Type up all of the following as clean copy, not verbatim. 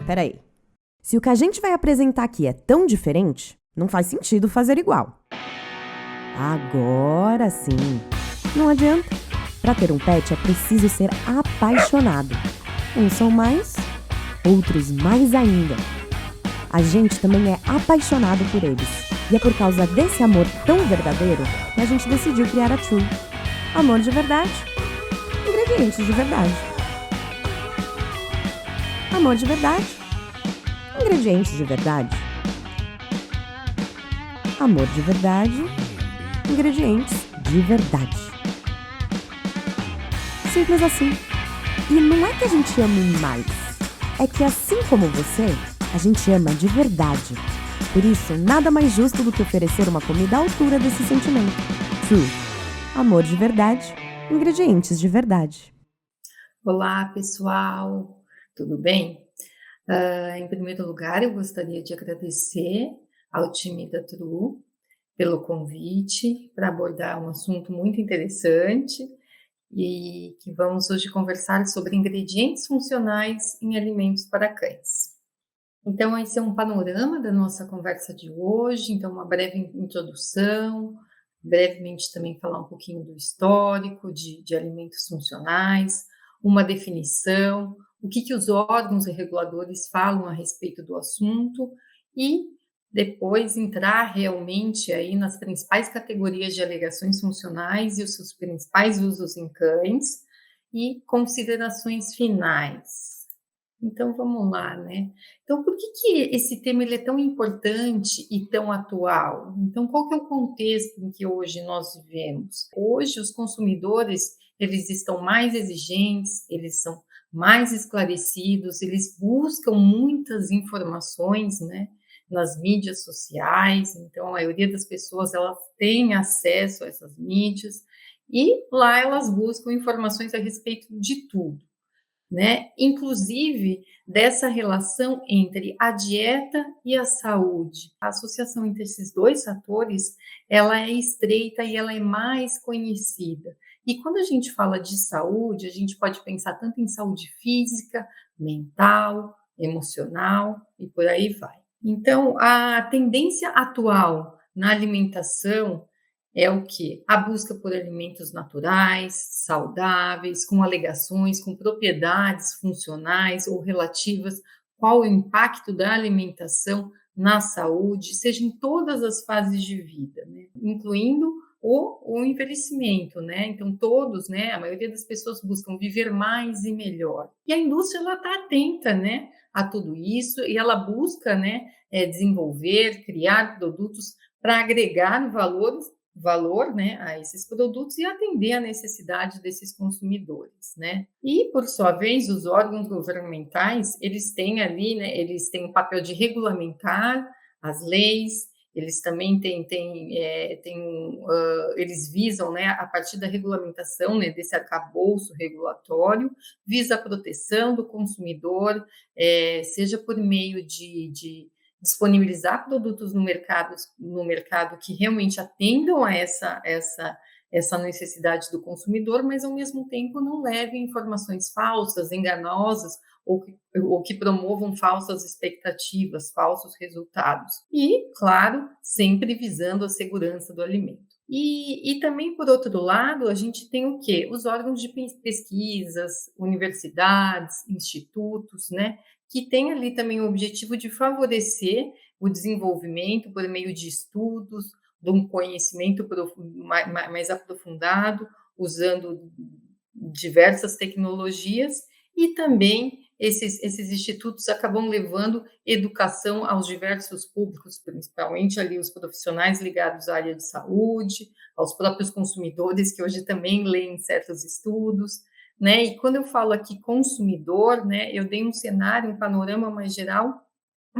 Peraí. Se o que a gente vai apresentar aqui é tão diferente, não faz sentido fazer igual. Agora sim. Não adianta. Para ter um pet é preciso ser apaixonado. Uns são mais, outros mais ainda. A gente também é apaixonado por eles. E é por causa desse amor tão verdadeiro que a gente decidiu criar a True. Amor de verdade. Ingredientes de verdade. Amor de verdade. Ingredientes de verdade. Amor de verdade. Ingredientes de verdade. Simples assim. E não é que a gente ame mais. É que assim como você, a gente ama de verdade. Por isso, nada mais justo do que oferecer uma comida à altura desse sentimento. True. Amor de verdade. Ingredientes de verdade. Olá, pessoal, tudo bem? Em primeiro lugar, eu gostaria de agradecer ao time da True pelo convite para abordar um assunto muito interessante e que vamos hoje conversar sobre ingredientes funcionais em alimentos para cães. Então, esse é um panorama da nossa conversa de hoje, então uma breve introdução, brevemente também falar um pouquinho do histórico de alimentos funcionais, uma definição, o que os órgãos reguladores falam a respeito do assunto e depois entrar realmente aí nas principais categorias de alegações funcionais e os seus principais usos em cães e considerações finais. Então vamos lá, né? Então por que esse tema ele é tão importante e tão atual? Então qual que é o contexto em que hoje nós vivemos? Hoje os consumidores, eles estão mais exigentes, eles são mais esclarecidos, eles buscam muitas informações, né, nas mídias sociais. Então a maioria das pessoas elas têm acesso a essas mídias e lá elas buscam informações a respeito de tudo, né? Inclusive dessa relação entre a dieta e a saúde. A associação entre esses dois fatores, ela é estreita e ela é mais conhecida. E quando a gente fala de saúde, a gente pode pensar tanto em saúde física, mental, emocional e por aí vai. Então, a tendência atual na alimentação é o que? A busca por alimentos naturais, saudáveis, com alegações, com propriedades funcionais ou relativas, qual o impacto da alimentação na saúde, seja em todas as fases de vida, né? Incluindo o envelhecimento, né? Então todos, né? A maioria das pessoas buscam viver mais e melhor. E a indústria ela está atenta, né? A tudo isso e ela busca, né? Desenvolver, criar produtos para agregar valor, né, a esses produtos e atender a necessidade desses consumidores, né? E por sua vez, os órgãos governamentais, eles têm ali, né, eles têm o papel de regulamentar as leis, eles também eles visam, né, a partir da regulamentação, né, desse arcabouço regulatório, visa a proteção do consumidor, seja por meio de disponibilizar produtos no mercado que realmente atendam a essa necessidade do consumidor, mas ao mesmo tempo não levem informações falsas, enganosas ou que promovam falsas expectativas, falsos resultados. E, claro, sempre visando a segurança do alimento. E também, por outro lado, a gente tem o quê? Os órgãos de pesquisas, universidades, institutos, né? Que têm ali também o objetivo de favorecer o desenvolvimento por meio de estudos, de um conhecimento mais aprofundado, usando diversas tecnologias, e também esses institutos acabam levando educação aos diversos públicos, principalmente ali os profissionais ligados à área de saúde, aos próprios consumidores, que hoje também leem certos estudos, né? E quando eu falo aqui consumidor, né, eu dei um cenário, um panorama mais geral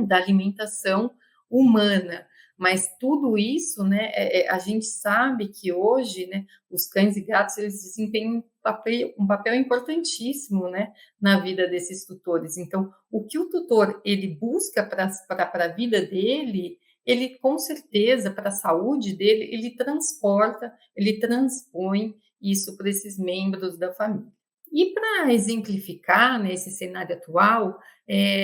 da alimentação humana, mas tudo isso, né, a gente sabe que hoje, né, os cães e gatos eles desempenham um papel importantíssimo, né, na vida desses tutores. Então, o que o tutor ele busca para a vida dele, ele com certeza para a saúde dele, ele transporta, ele transpõe isso para esses membros da família. E para exemplificar, né, esse cenário atual,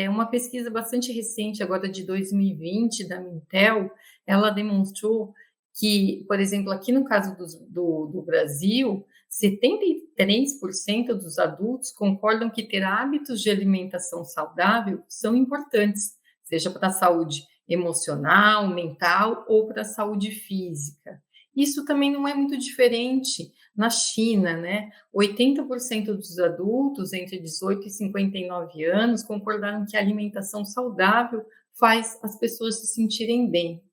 uma pesquisa bastante recente, agora de 2020, da Mintel, ela demonstrou que, por exemplo, aqui no caso do Brasil, 73% dos adultos concordam que ter hábitos de alimentação saudável são importantes, seja para a saúde emocional, mental ou para a saúde física. Isso também não é muito diferente na China, né? 80% dos adultos entre 18 e 59 anos concordaram que a alimentação saudável faz as pessoas se sentirem bem.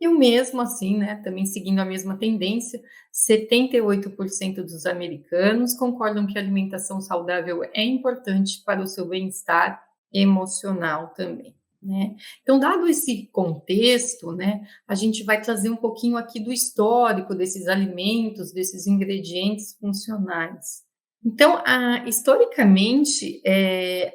E o mesmo assim, né, também seguindo a mesma tendência, 78% dos americanos concordam que a alimentação saudável é importante para o seu bem-estar emocional também, né. Então, dado esse contexto, né, a gente vai trazer um pouquinho aqui do histórico desses alimentos, desses ingredientes funcionais. Então, historicamente,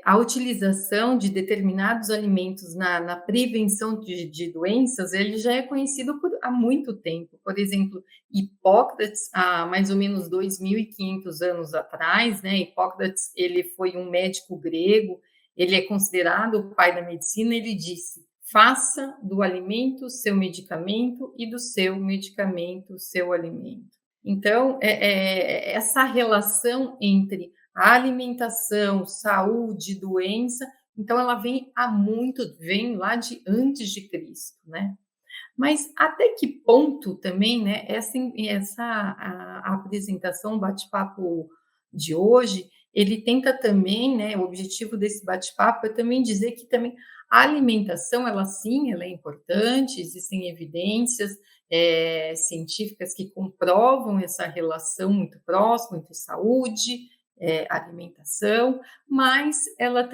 a utilização de determinados alimentos na prevenção de doenças, ele já é conhecido há muito tempo. Por exemplo, Hipócrates, há mais ou menos 2.500 anos atrás, né, Hipócrates, ele foi um médico grego, ele é considerado o pai da medicina, ele disse: "Faça do alimento seu medicamento e do seu medicamento seu alimento". Então, essa relação entre a alimentação, saúde, doença, então ela vem lá de antes de Cristo, né. Mas até que ponto também, né, a apresentação, o bate-papo de hoje, ele tenta também, né, o objetivo desse bate-papo é também dizer que também a alimentação, ela sim, ela é importante, existem evidências, científicas que comprovam essa relação muito próxima entre saúde, alimentação, mas ela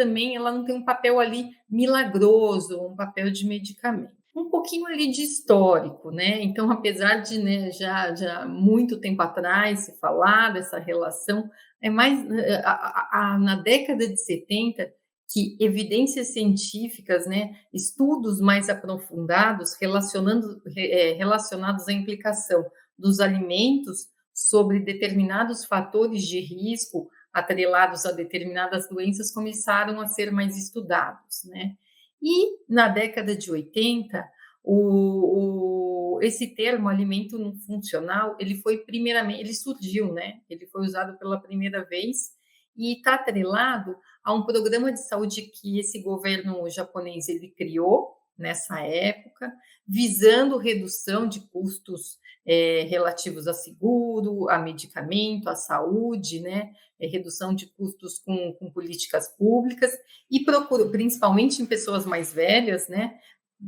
não tem um papel ali milagroso, um papel de medicamento. Um pouquinho ali de histórico, né, então apesar de, né, já muito tempo atrás se falar dessa relação, é mais na década de 70 que evidências científicas, né, estudos mais aprofundados relacionados à implicação dos alimentos sobre determinados fatores de risco atrelados a determinadas doenças começaram a ser mais estudados, né. E na década de 80, esse termo alimento não funcional, ele surgiu, né, ele foi usado pela primeira vez e está atrelado a um programa de saúde que esse governo japonês ele criou nessa época, visando redução de custos, relativos a seguro, a medicamento, à saúde, né, redução de custos com políticas públicas e procura principalmente em pessoas mais velhas, né,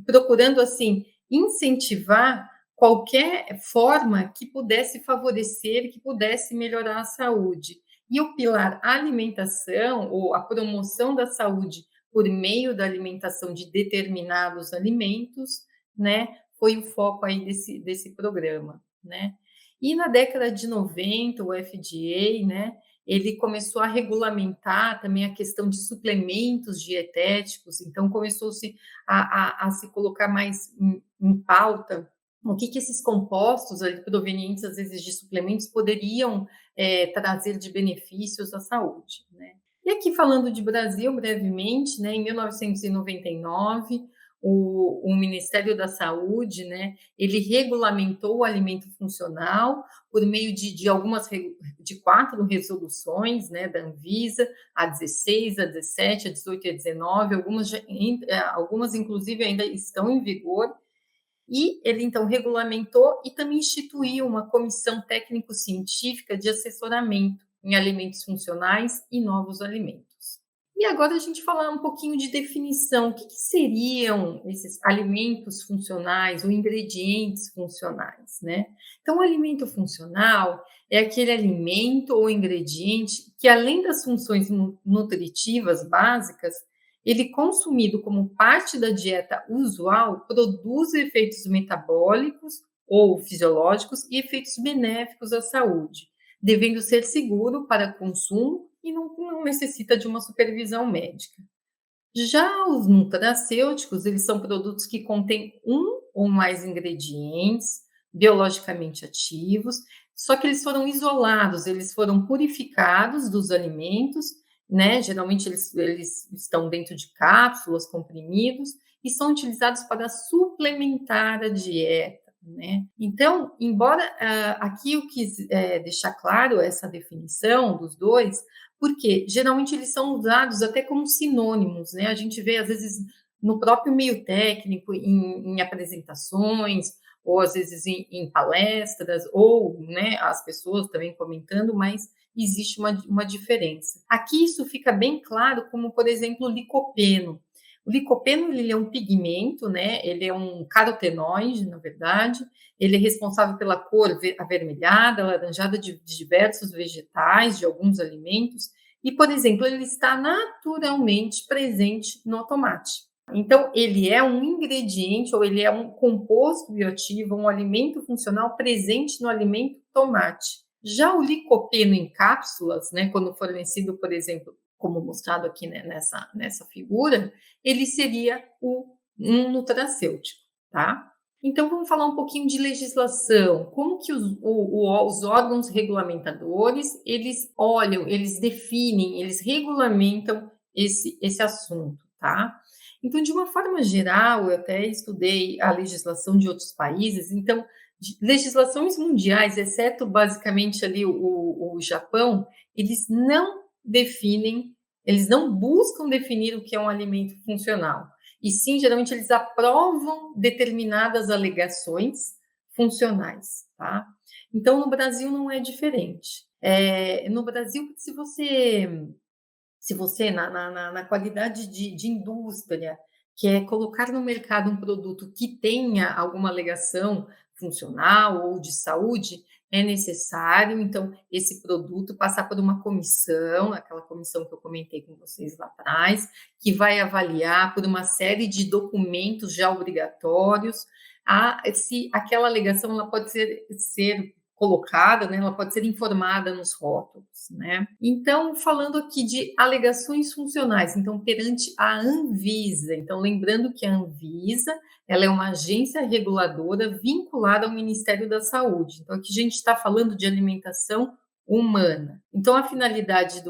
procurando, assim, incentivar qualquer forma que pudesse favorecer, que pudesse melhorar a saúde. E o pilar alimentação, ou a promoção da saúde por meio da alimentação de determinados alimentos, né, foi o foco aí desse programa, né. E na década de 90, o FDA, né, ele começou a regulamentar também a questão de suplementos dietéticos, então começou-se a se colocar mais em pauta o que esses compostos ali provenientes, às vezes, de suplementos poderiam, trazer de benefícios à saúde, né. E aqui falando de Brasil brevemente, né, em 1999, o Ministério da Saúde, né, ele regulamentou o alimento funcional por meio de 4 resoluções, né, da Anvisa, a 16, a 17, a 18 e a 19, algumas inclusive ainda estão em vigor, e ele então regulamentou e também instituiu uma comissão técnico-científica de assessoramento em alimentos funcionais e novos alimentos. E agora a gente falar um pouquinho de definição. O que seriam esses alimentos funcionais ou ingredientes funcionais, né? Então, o alimento funcional é aquele alimento ou ingrediente que, além das funções nutritivas básicas, ele consumido como parte da dieta usual, produz efeitos metabólicos ou fisiológicos e efeitos benéficos à saúde, devendo ser seguro para consumo e não necessita de uma supervisão médica. Já os nutracêuticos, eles são produtos que contêm um ou mais ingredientes biologicamente ativos, só que eles foram isolados, eles foram purificados dos alimentos, né? Geralmente eles estão dentro de cápsulas, comprimidos, e são utilizados para suplementar a dieta, né? Então, embora aqui eu quis deixar claro essa definição dos dois, porque geralmente eles são usados até como sinônimos, né? A gente vê, às vezes, no próprio meio técnico, em apresentações, ou às vezes em palestras, ou né, as pessoas também comentando, mas existe uma diferença. Aqui isso fica bem claro, como, por exemplo, o licopeno. O licopeno ele é um pigmento, né? Ele é um carotenoide, na verdade. Ele é responsável pela cor avermelhada, alaranjada de diversos vegetais, de alguns alimentos. E, por exemplo, ele está naturalmente presente no tomate. Então, ele é um ingrediente ou ele é um composto bioativo, um alimento funcional presente no alimento tomate. Já o licopeno em cápsulas, né, quando fornecido, por exemplo, como mostrado aqui né, nessa figura, ele seria um nutracêutico, tá? Então, vamos falar um pouquinho de legislação. Como que os órgãos regulamentadores, eles olham, eles definem, eles regulamentam esse assunto, tá? Então, de uma forma geral, eu até estudei a legislação de outros países, então, legislações mundiais, exceto basicamente ali o Japão, eles não definem, eles não buscam definir o que é um alimento funcional, e sim, geralmente, eles aprovam determinadas alegações funcionais, tá? Então, no Brasil não é diferente. No Brasil, se você na qualidade de indústria, quer colocar no mercado um produto que tenha alguma alegação funcional ou de saúde, é necessário, então, esse produto passar por uma comissão, aquela comissão que eu comentei com vocês lá atrás, que vai avaliar por uma série de documentos já obrigatórios, se aquela alegação ela pode ser colocada, né, ela pode ser informada nos rótulos, né? Então, falando aqui de alegações funcionais, então, perante a Anvisa, então, lembrando que a Anvisa, ela é uma agência reguladora vinculada ao Ministério da Saúde. Então, aqui a gente está falando de alimentação humana. Então, a finalidade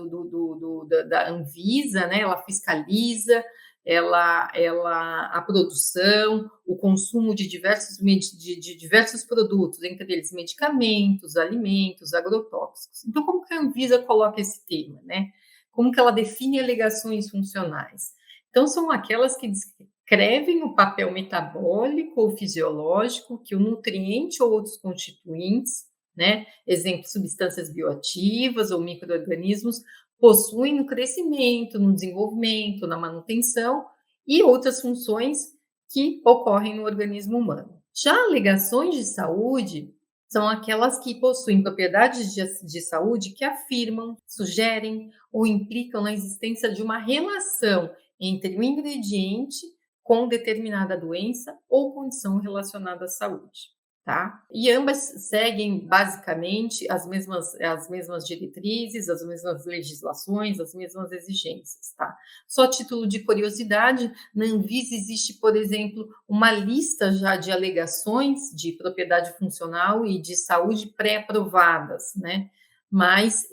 da Anvisa, né, ela fiscaliza, a produção, o consumo de diversos produtos, entre eles medicamentos, alimentos, agrotóxicos. Então, como que a Anvisa coloca esse tema, né? Como que ela define alegações funcionais? Então, são aquelas que descrevem o papel metabólico ou fisiológico que o nutriente ou outros constituintes, né? Exemplo, substâncias bioativas ou micro-organismos possuem no crescimento, no desenvolvimento, na manutenção e outras funções que ocorrem no organismo humano. Já alegações de saúde são aquelas que possuem propriedades de saúde que afirmam, sugerem ou implicam na existência de uma relação entre o ingrediente com determinada doença ou condição relacionada à saúde. Tá? E ambas seguem basicamente as mesmas diretrizes, as mesmas legislações, as mesmas exigências. Tá? Só a título de curiosidade, na Anvisa existe, por exemplo, uma lista já de alegações de propriedade funcional e de saúde pré-aprovadas, né? Mas,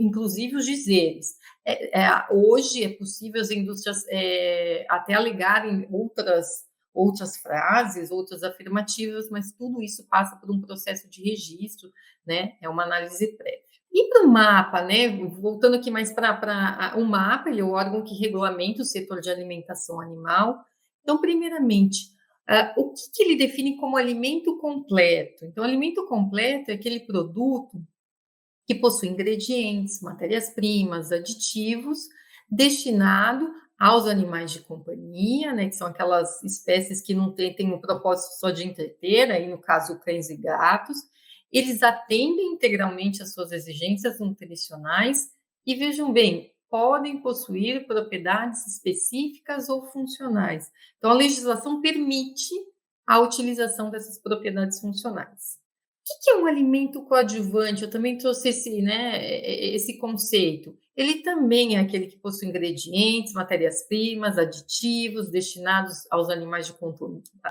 inclusive os dizeres. Hoje é possível as indústrias até alegarem outras frases, outras afirmativas, mas tudo isso passa por um processo de registro, né? É uma análise prévia. E para o mapa, né? Voltando aqui mais para o mapa, ele é o órgão que regulamenta o setor de alimentação animal. Então, primeiramente, o que ele define como alimento completo? Então, alimento completo é aquele produto que possui ingredientes, matérias-primas, aditivos, destinado aos animais de companhia, né, que são aquelas espécies que não têm um propósito só de entreter, aí no caso cães e gatos, eles atendem integralmente às suas exigências nutricionais e vejam bem, podem possuir propriedades específicas ou funcionais. Então, a legislação permite a utilização dessas propriedades funcionais. Que é um alimento coadjuvante? Eu também trouxe esse, né, esse conceito. Ele também é aquele que possui ingredientes, matérias-primas, aditivos destinados aos animais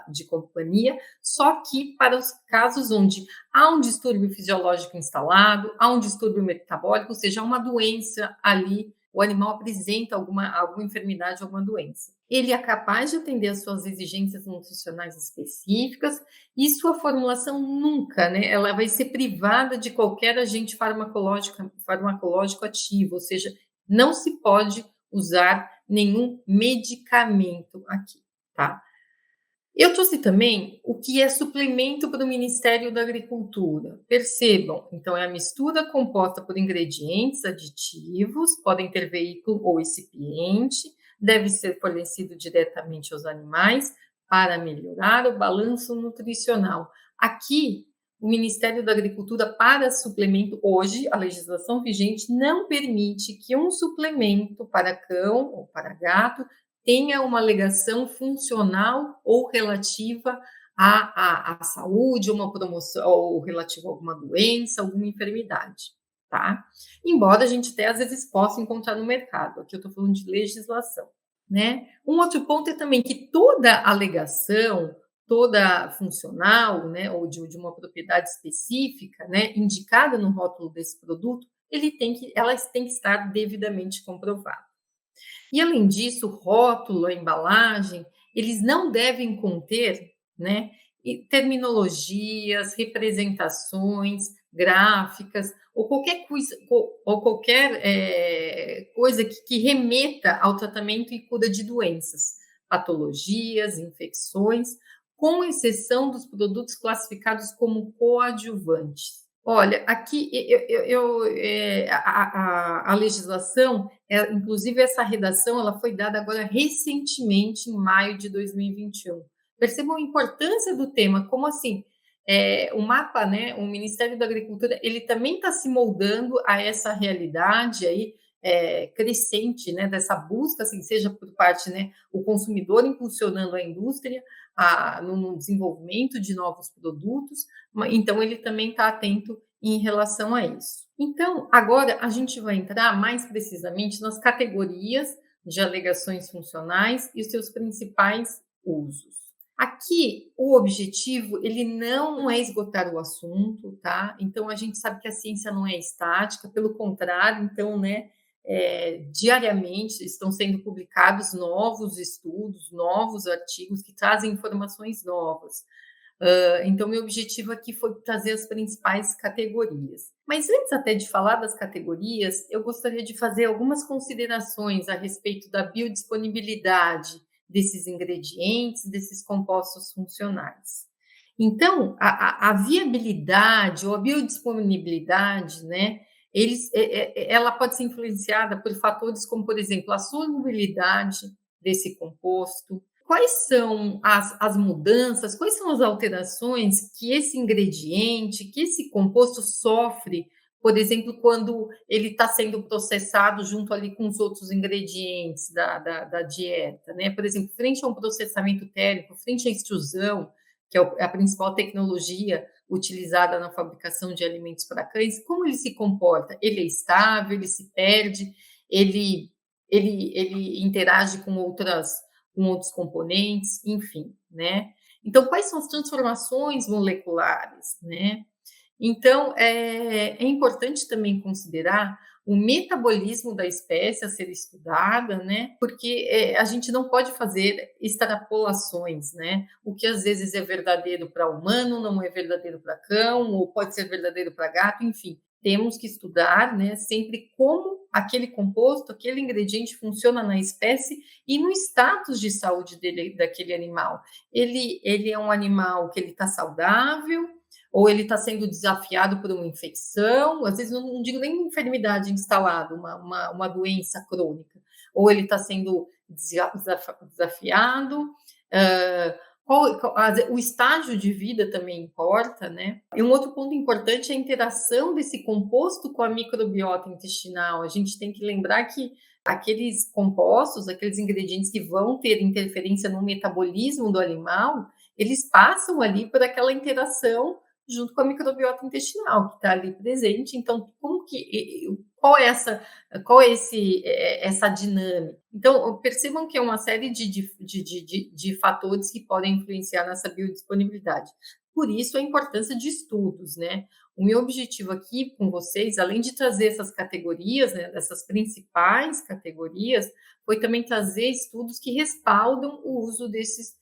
de companhia, só que para os casos onde há um distúrbio fisiológico instalado, há um distúrbio metabólico, ou seja, há uma doença ali, o animal apresenta alguma enfermidade, alguma doença. Ele é capaz de atender às suas exigências nutricionais específicas e sua formulação nunca, né, ela vai ser privada de qualquer agente farmacológico ativo, ou seja, não se pode usar nenhum medicamento aqui, tá? Eu trouxe também o que é suplemento para o Ministério da Agricultura. Percebam, então é a mistura composta por ingredientes aditivos, podem ter veículo ou recipiente, deve ser fornecido diretamente aos animais para melhorar o balanço nutricional. Aqui, o Ministério da Agricultura, para suplemento, hoje, a legislação vigente não permite que um suplemento para cão ou para gato tenha uma alegação funcional ou relativa à saúde, uma promoção, ou relativa a alguma doença, alguma enfermidade, tá? Embora a gente até às vezes possa encontrar no mercado, aqui eu estou falando de legislação, né? Um outro ponto é também que toda alegação, toda funcional, né, ou de uma propriedade específica, né, indicada no rótulo desse produto, elas têm que estar devidamente comprovadas. E além disso, o rótulo, a embalagem, eles não devem conter, né, terminologias, representações gráficas ou qualquer coisa que remeta ao tratamento e cura de doenças, patologias, infecções, com exceção dos produtos classificados como coadjuvantes. Olha, aqui a legislação, inclusive essa redação, ela foi dada agora recentemente, em maio de 2021. Percebam a importância do tema, como assim, o mapa, né, o Ministério da Agricultura, ele também está se moldando a essa realidade aí, crescente, né, dessa busca, assim, seja por parte, né, o consumidor impulsionando a indústria no desenvolvimento de novos produtos, então ele também está atento em relação a isso. Então, agora a gente vai entrar mais precisamente nas categorias de alegações funcionais e os seus principais usos. Aqui, o objetivo, ele não é esgotar o assunto, tá? Então, a gente sabe que a ciência não é estática, pelo contrário, então, né, diariamente estão sendo publicados novos estudos, novos artigos que trazem informações novas. Então, meu objetivo aqui foi trazer as principais categorias. Mas antes até de falar das categorias, eu gostaria de fazer algumas considerações a respeito da biodisponibilidade desses ingredientes, desses compostos funcionais. Então, a viabilidade ou a biodisponibilidade, né, ela pode ser influenciada por fatores como, por exemplo, a solubilidade desse composto. Quais são as mudanças, quais são as alterações que esse ingrediente, que esse composto sofre, por exemplo, quando ele está sendo processado junto ali com os outros ingredientes da dieta, né? Por exemplo, frente a um processamento térmico, frente à extrusão, que é a principal tecnologia utilizada na fabricação de alimentos para cães, como ele se comporta? Ele é estável, ele se perde, ele interage com outros componentes, enfim, né? Então, quais são as transformações moleculares, né? Então, é importante também considerar o metabolismo da espécie a ser estudada, né? Porque a gente não pode fazer extrapolações, né? O que às vezes é verdadeiro para humano não é verdadeiro para cão, ou pode ser verdadeiro para gato, enfim. Temos que estudar, né, sempre como aquele composto, aquele ingrediente funciona na espécie e no status de saúde daquele animal. Ele é um animal que ele está saudável, ou ele está sendo desafiado por uma infecção, às vezes não digo nem uma enfermidade instalada, uma doença crônica, ou ele está sendo desafiado, o estágio de vida também importa, né? E um outro ponto importante é a interação desse composto com a microbiota intestinal. A gente tem que lembrar que aqueles compostos, aqueles ingredientes que vão ter interferência no metabolismo do animal, eles passam ali por aquela interação junto com a microbiota intestinal, que está ali presente. Então, como que, qual é essa dinâmica? Então, percebam que é uma série de fatores que podem influenciar nessa biodisponibilidade. Por isso, a importância de estudos, né? O meu objetivo aqui com vocês, além de trazer essas categorias, né, dessas principais categorias, foi também trazer estudos que respaldam o uso desses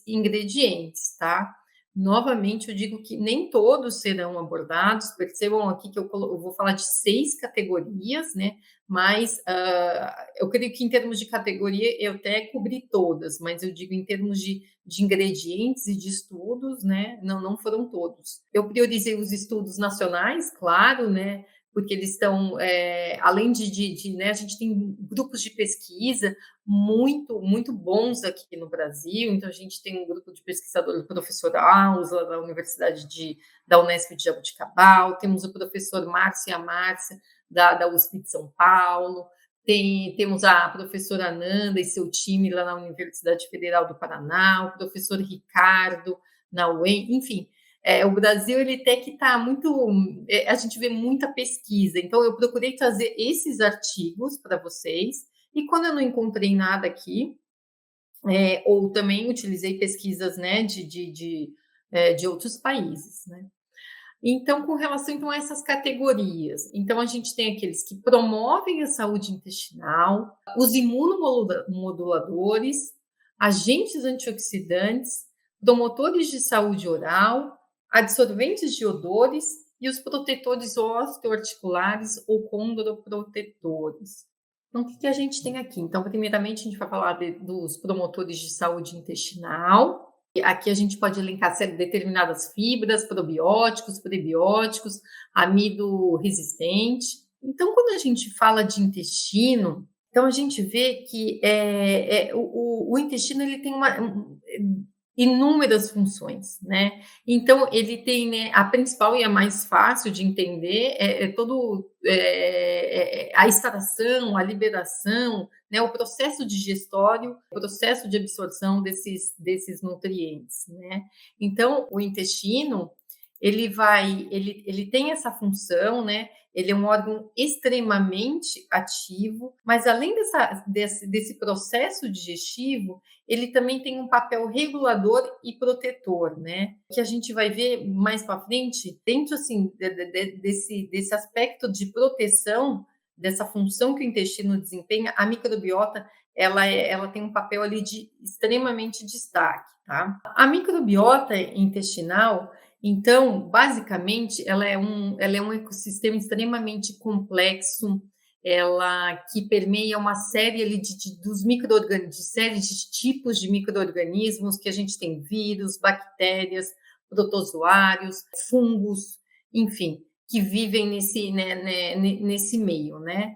ingredientes, tá? Novamente, eu digo que nem todos serão abordados. Percebam aqui que eu vou falar de 6 categorias, né? Mas eu creio que em termos de categoria eu até cobri todas, mas eu digo em termos de ingredientes e de estudos, né? Não foram todos. Eu priorizei os estudos nacionais, claro, né? Porque eles estão, além né, a gente tem grupos de pesquisa muito bons aqui no Brasil. Então, a gente tem um grupo de pesquisadores, o professor Alza, da Universidade da Unesp de Jaboticabal, temos o professor Márcio e a Márcia, da USP de São Paulo, temos a professora Ananda e seu time lá na Universidade Federal do Paraná, o professor Ricardo na UEM, enfim. O Brasil ele tem que estar muito, a gente vê muita pesquisa, então eu procurei trazer esses artigos para vocês, e quando eu não encontrei nada aqui, ou também utilizei pesquisas, né, de outros países, né? Então, com relação então, a essas categorias, então a gente tem aqueles que promovem a saúde intestinal, os imunomoduladores, agentes antioxidantes, promotores de saúde oral, absorventes de odores e os protetores osteoarticulares ou condroprotetores. Então, o que a gente tem aqui? Então, primeiramente, a gente vai falar dos promotores de saúde intestinal. Aqui a gente pode elencar determinadas fibras, probióticos, prebióticos, amido resistente. Então, quando a gente fala de intestino, então a gente vê que o intestino ele tem inúmeras funções, né? Então, ele tem, né, a principal e a mais fácil de entender a extração, a liberação, né, o processo digestório, o processo de absorção desses nutrientes, né? Então, o intestino, ele tem essa função, né? Ele é um órgão extremamente ativo, mas além desse processo digestivo, ele também tem um papel regulador e protetor, né? Que a gente vai ver mais para frente, dentro assim desse aspecto de proteção, dessa função que o intestino desempenha, a microbiota ela tem um papel ali de extremamente destaque, tá? A microbiota intestinal, então, basicamente, ela é um ecossistema extremamente complexo, ela que permeia uma série ali dos micro-organismos, de série de tipos de micro-organismos, que a gente tem vírus, bactérias, protozoários, fungos, enfim, que vivem nesse meio, né?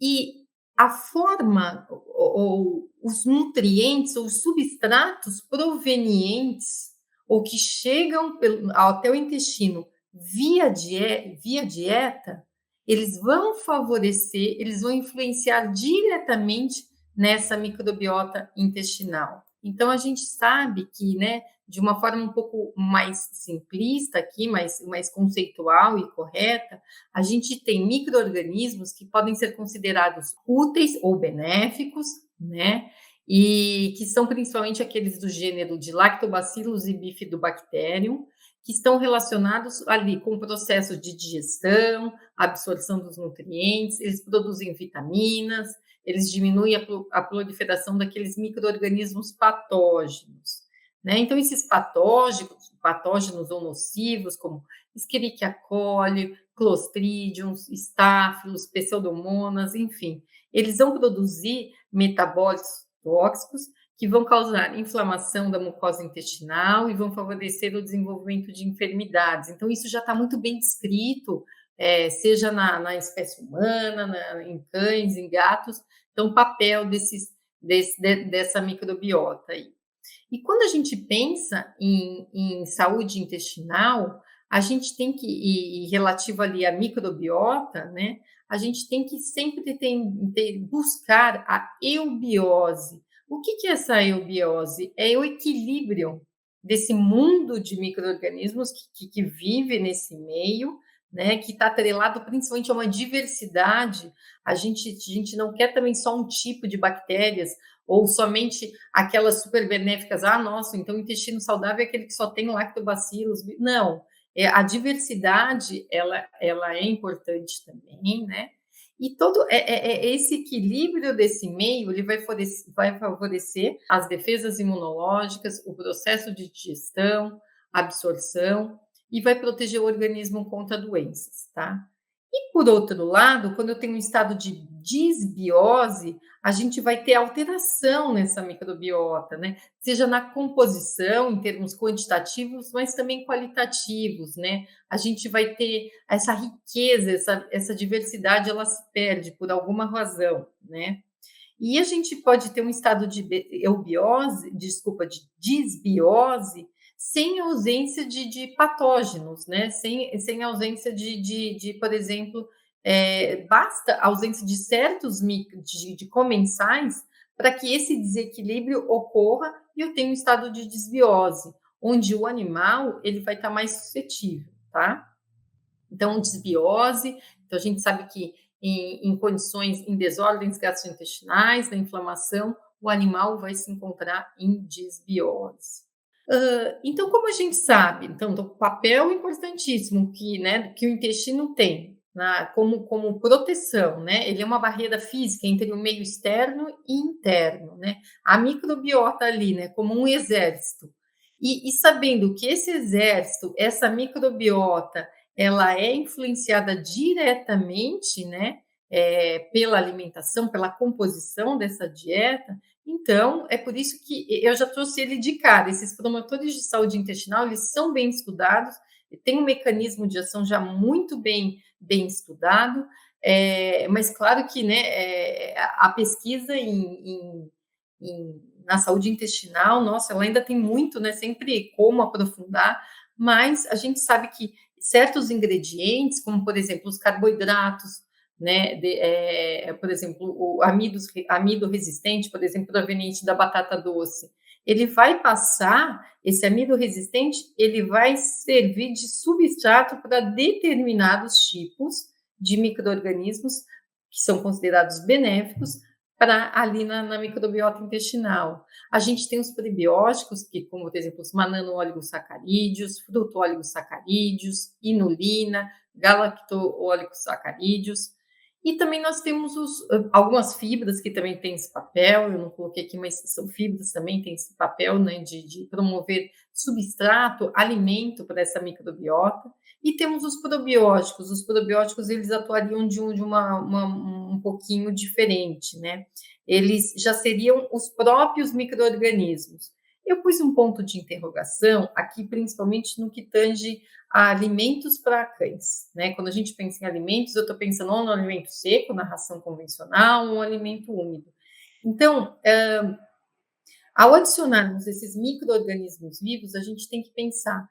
E a forma, ou os nutrientes, ou os substratos provenientes ou que chegam até o intestino via dieta, eles vão favorecer, eles vão influenciar diretamente nessa microbiota intestinal. Então, a gente sabe que, né, de uma forma um pouco mais simplista aqui, mais conceitual e correta, a gente tem micro-organismos que podem ser considerados úteis ou benéficos, né? E que são principalmente aqueles do gênero de Lactobacillus e Bifidobacterium, que estão relacionados ali com o processo de digestão, absorção dos nutrientes, eles produzem vitaminas, eles diminuem a proliferação daqueles micro-organismos patógenos, né? Então, esses patógenos ou nocivos, como Escherichia coli, Clostridium, Staphylos, Pseudomonas, enfim, eles vão produzir metabólitos tóxicos que vão causar inflamação da mucosa intestinal e vão favorecer o desenvolvimento de enfermidades. Então, isso já está muito bem descrito, seja na espécie humana, em cães, em gatos. Então, o papel dessa microbiota aí. E quando a gente pensa em saúde intestinal, a gente tem que, e relativo ali à microbiota, né? A gente tem que sempre buscar a eubiose. O que é essa eubiose? É o equilíbrio, desse mundo de micro-organismos que vive nesse meio, né, que está atrelado principalmente a uma diversidade. A gente não quer também só um tipo de bactérias ou somente aquelas super benéficas. Ah, nossa, então o intestino saudável é aquele que só tem lactobacilos. Não, a diversidade ela é importante também, né? E todo esse equilíbrio desse meio ele vai favorecer as defesas imunológicas, o processo de digestão, absorção e vai proteger o organismo contra doenças, tá? E por outro lado, quando eu tenho um estado de disbiose, a gente vai ter alteração nessa microbiota, né? Seja na composição, em termos quantitativos, mas também qualitativos, né? A gente vai ter essa riqueza, essa diversidade, ela se perde por alguma razão, né? E a gente pode ter um estado de eubiose, desculpa, de disbiose, sem ausência de patógenos, né? Sem ausência por exemplo, basta a ausência de certos de comensais para que esse desequilíbrio ocorra e eu tenho um estado de desbiose, onde o animal ele vai estar mais suscetível, tá? Então, desbiose, então a gente sabe que em condições, em desordens gastrointestinais, da inflamação, o animal vai se encontrar em desbiose. Então, como a gente sabe, então, do papel importantíssimo que, né, que o intestino tem como proteção, né? Ele é uma barreira física entre o meio externo e interno, né? A microbiota ali, né, como um exército. E sabendo que esse exército, essa microbiota, ela é influenciada diretamente, né, pela alimentação, pela composição dessa dieta. Então, é por isso que eu já trouxe ele de cara. Esses promotores de saúde intestinal, eles são bem estudados, tem um mecanismo de ação já muito bem estudado, mas claro que, né, a pesquisa na saúde intestinal, nossa, ela ainda tem muito, né, sempre como aprofundar, mas a gente sabe que certos ingredientes, como por exemplo os carboidratos, né, por exemplo, o amido resistente, por exemplo, proveniente da batata doce, ele vai passar, esse amido resistente, ele vai servir de substrato para determinados tipos de micro-organismos que são considerados benéficos para ali na microbiota intestinal. A gente tem os prebióticos, que, como por exemplo, os manano-oligosacarídeos, fruto-oligosacarídeos, inulina, galacto-oligosacarídeos. E também nós temos algumas fibras que também têm esse papel, eu não coloquei aqui, mas são fibras também têm esse papel, né, de promover substrato, alimento para essa microbiota. E temos os probióticos eles atuariam um pouquinho diferente, né? Eles já seriam os próprios micro-organismos. Eu pus um ponto de interrogação aqui, principalmente no que tange a alimentos para cães, né? Quando a gente pensa em alimentos, eu estou pensando ou no alimento seco, na ração convencional, ou no alimento úmido. Então, ao adicionarmos esses micro-organismos vivos, a gente tem que pensar,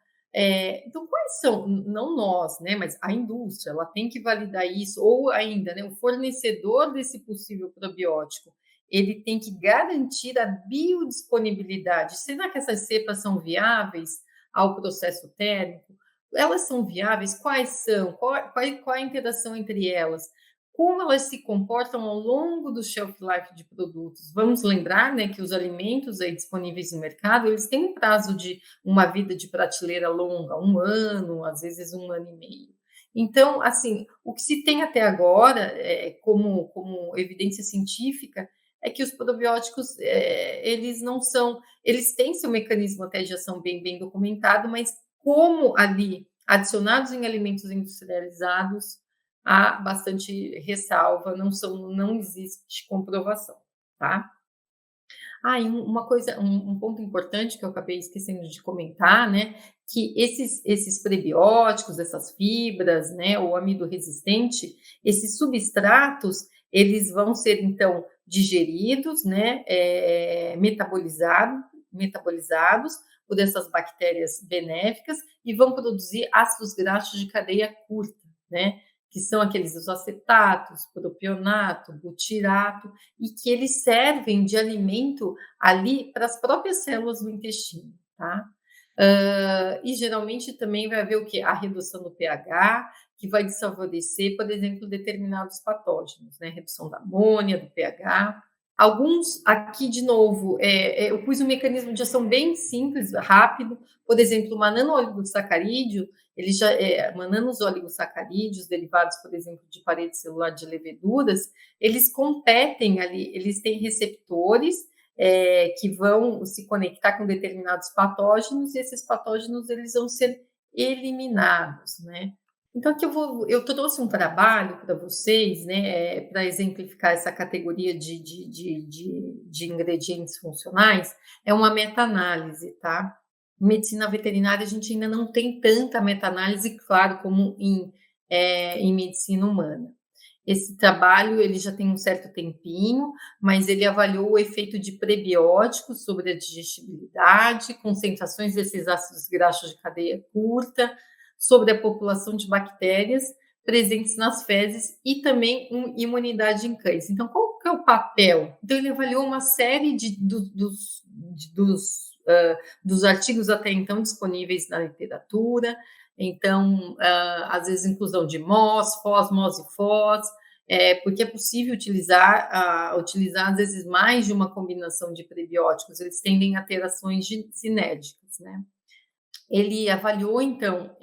então quais são, não nós, né, mas a indústria, ela tem que validar isso, ou ainda, né, o fornecedor desse possível probiótico, ele tem que garantir a biodisponibilidade. Será que essas cepas são viáveis ao processo térmico? Elas são viáveis? Quais são? Qual a interação entre elas? Como elas se comportam ao longo do shelf life de produtos. Vamos lembrar, né, que os alimentos aí disponíveis no mercado, eles têm um prazo de uma vida de prateleira longa, 1 ano, às vezes 1 ano e meio. Então, assim, o que se tem até agora, como evidência científica, é que os probióticos, eles não são, eles têm seu mecanismo até de ação bem documentado, mas como ali adicionados em alimentos industrializados, há bastante ressalva, não existe comprovação, tá? E uma coisa, um ponto importante que eu acabei esquecendo de comentar, né, que esses prebióticos, essas fibras, né, o amido resistente, esses substratos, eles vão ser, então, digeridos, né, metabolizados por essas bactérias benéficas e vão produzir ácidos graxos de cadeia curta, né, que são aqueles os acetatos, propionato, butirato, e que eles servem de alimento ali para as próprias células do intestino, tá? E geralmente também vai haver o quê? A redução do pH, que vai desfavorecer, por exemplo, determinados patógenos, né? Redução da amônia, do pH. Alguns, aqui de novo, eu pus um mecanismo de ação bem simples, rápido. Por exemplo, o manano-oligosacarídeo, ele já mananos-oligosacarídeos, derivados, por exemplo, de parede celular de leveduras, eles competem ali, eles têm receptores que vão se conectar com determinados patógenos, e esses patógenos eles vão ser eliminados, né? Então, aqui eu trouxe um trabalho para vocês, né, para exemplificar essa categoria de ingredientes funcionais, é uma meta-análise, tá? Em medicina veterinária, a gente ainda não tem tanta meta-análise, claro, como em medicina humana. Esse trabalho ele já tem um certo tempinho, mas ele avaliou o efeito de prebióticos sobre a digestibilidade, concentrações desses ácidos graxos de cadeia curta, sobre a população de bactérias presentes nas fezes e também imunidade em cães. Então, qual que é o papel? Então, ele avaliou uma série dos artigos até então disponíveis na literatura. Então, às vezes, inclusão de MOS, FOS, MOS e FOS, porque é possível utilizar, às vezes, mais de uma combinação de prebióticos, eles tendem a ter ações sinérgicas, né? Ele avaliou, então,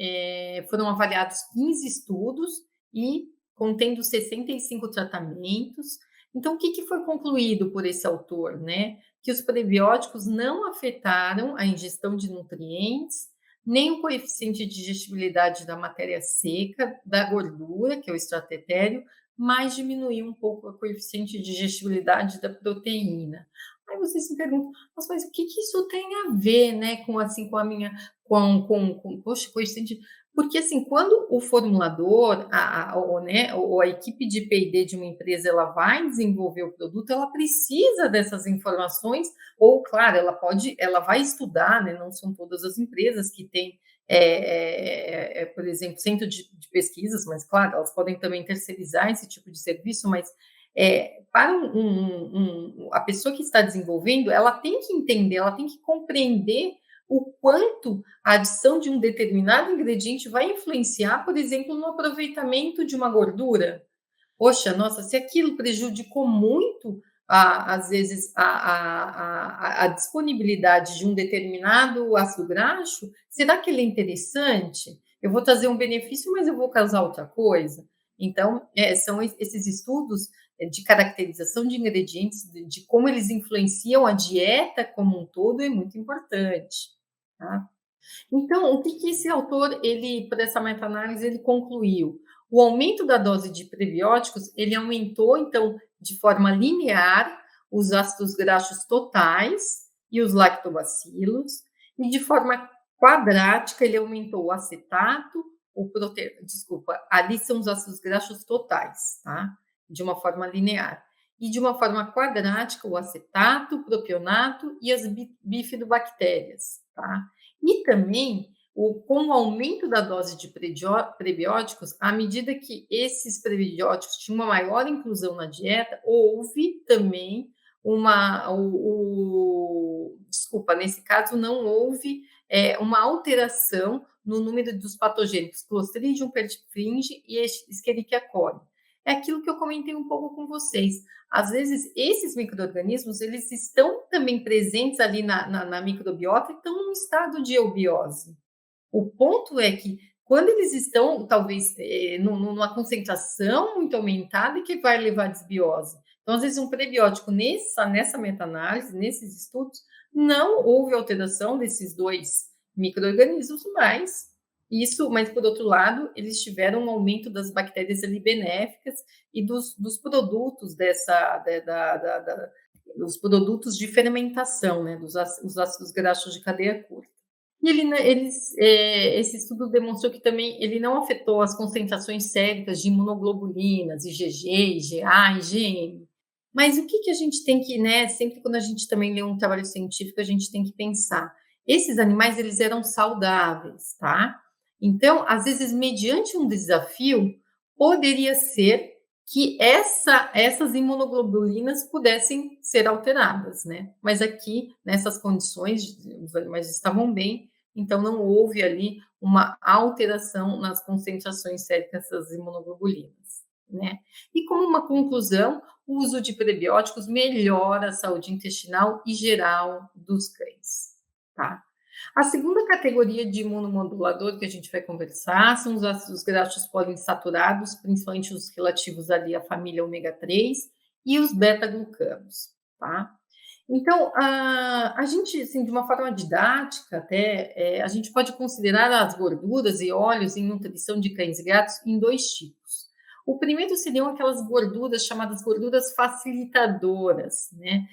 foram avaliados 15 estudos e contendo 65 tratamentos. Então, o que foi concluído por esse autor, né? Que os prebióticos não afetaram a ingestão de nutrientes, nem o coeficiente de digestibilidade da matéria seca, da gordura, que é o estratério, mas diminuiu um pouco o coeficiente de digestibilidade da proteína. Aí vocês me perguntam, mas o que isso tem a ver, né, com a minha, poxa, coeficiente, porque assim, quando o formulador, ou a equipe de P&D de uma empresa, ela vai desenvolver o produto, ela precisa dessas informações, ou claro, ela vai estudar, né, não são todas as empresas que têm, por exemplo, centro de pesquisas, mas claro, elas podem também terceirizar esse tipo de serviço, mas para a pessoa que está desenvolvendo, ela tem que entender, ela tem que compreender o quanto a adição de um determinado ingrediente vai influenciar, por exemplo, no aproveitamento de uma gordura. Poxa, nossa, se aquilo prejudicou muito, às vezes, a disponibilidade de um determinado ácido graxo, será que ele é interessante? Eu vou trazer um benefício, mas eu vou causar outra coisa? Então, são esses estudos de caracterização de ingredientes, de como eles influenciam a dieta como um todo, é muito importante. Tá? Então, o que esse autor, por essa meta-análise, ele concluiu? O aumento da dose de prebióticos, ele aumentou, então, de forma linear, os ácidos graxos totais e os lactobacilos, e de forma quadrática, ele aumentou o acetato, ali são os ácidos graxos totais, tá? De uma forma linear. E de uma forma quadrática, o acetato, o propionato e as bifidobactérias, tá? E também, com o aumento da dose de prebióticos, à medida que esses prebióticos tinham uma maior inclusão na dieta, houve também desculpa, nesse caso não houve uma alteração no número dos patogênicos Clostridium perfringens e Escherichia coli. É aquilo que eu comentei um pouco com vocês. Às vezes, esses micro-organismos, eles estão também presentes ali na microbiota e estão num estado de eubiose. O ponto é que, quando eles estão, talvez, numa concentração muito aumentada, que vai levar à desbiose. Então, às vezes, um prebiótico nessa meta-análise, nesses estudos, não houve alteração desses dois micro-organismos, mas, por outro lado, eles tiveram um aumento das bactérias ali benéficas e dos produtos dos produtos de fermentação, né, os ácidos graxos de cadeia curta. E esse estudo demonstrou que também ele não afetou as concentrações séricas de imunoglobulinas, IgG, IgA, IgM. Mas o que a gente tem que, né, sempre quando a gente também lê um trabalho científico, a gente tem que pensar. Esses animais, eles eram saudáveis, tá? Então, às vezes, mediante um desafio, poderia ser que essas imunoglobulinas pudessem ser alteradas, né? Mas aqui, nessas condições, os animais estavam bem, então não houve ali uma alteração nas concentrações séricas das imunoglobulinas, né. E como uma conclusão, o uso de prebióticos melhora a saúde intestinal e geral dos cães, tá. A segunda categoria de imunomodulador que a gente vai conversar são os ácidos graxos poliinsaturados, principalmente os relativos ali à família ômega 3 e os beta-glucanos, tá? Então, a gente, assim, de uma forma didática até, a gente pode considerar as gorduras e óleos em nutrição de cães e gatos em 2 tipos. O primeiro seriam aquelas gorduras chamadas gorduras facilitadoras, né.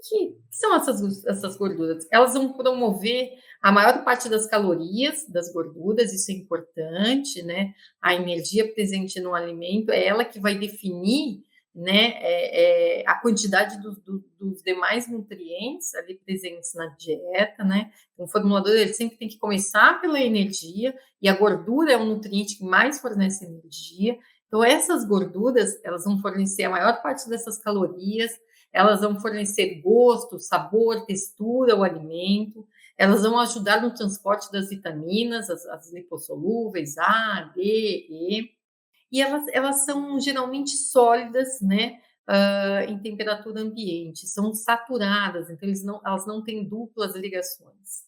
Que são essas gorduras? Elas vão promover a maior parte das calorias das gorduras, isso é importante, né, a energia presente no alimento é ela que vai definir, né, a quantidade dos demais nutrientes ali presentes na dieta, né. O formulador ele sempre tem que começar pela energia, e a gordura é o nutriente que mais fornece energia. Então essas gorduras, elas vão fornecer a maior parte dessas calorias, elas vão fornecer gosto, sabor, textura ao alimento, elas vão ajudar no transporte das vitaminas, as lipossolúveis A, D, E, e elas são geralmente sólidas, né, em temperatura ambiente, são saturadas, então elas não têm duplas ligações.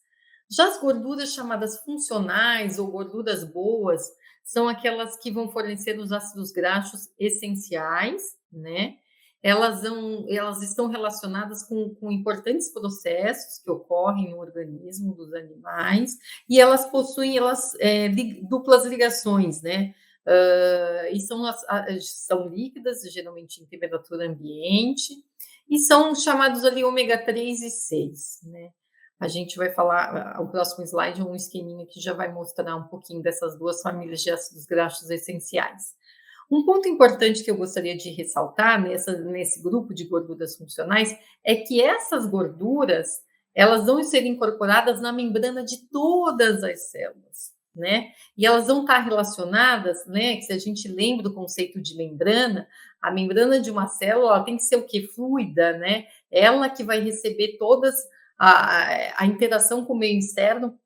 Já as gorduras chamadas funcionais ou gorduras boas, são aquelas que vão fornecer os ácidos graxos essenciais, né, elas estão relacionadas com importantes processos que ocorrem no organismo dos animais, e elas possuem duplas ligações, né, e são líquidas, geralmente em temperatura ambiente, e são chamados ali ômega 3 e 6, né. A gente vai falar, o próximo slide é um esqueminha que já vai mostrar um pouquinho dessas 2 famílias de ácidos graxos essenciais. Um ponto importante que eu gostaria de ressaltar nesse grupo de gorduras funcionais é que essas gorduras, elas vão ser incorporadas na membrana de todas as células, né? E elas vão estar relacionadas, né? Que se a gente lembra do conceito de membrana, a membrana de uma célula ela tem que ser o que? Fluida, né? Ela que vai receber todas a interação com o meio interno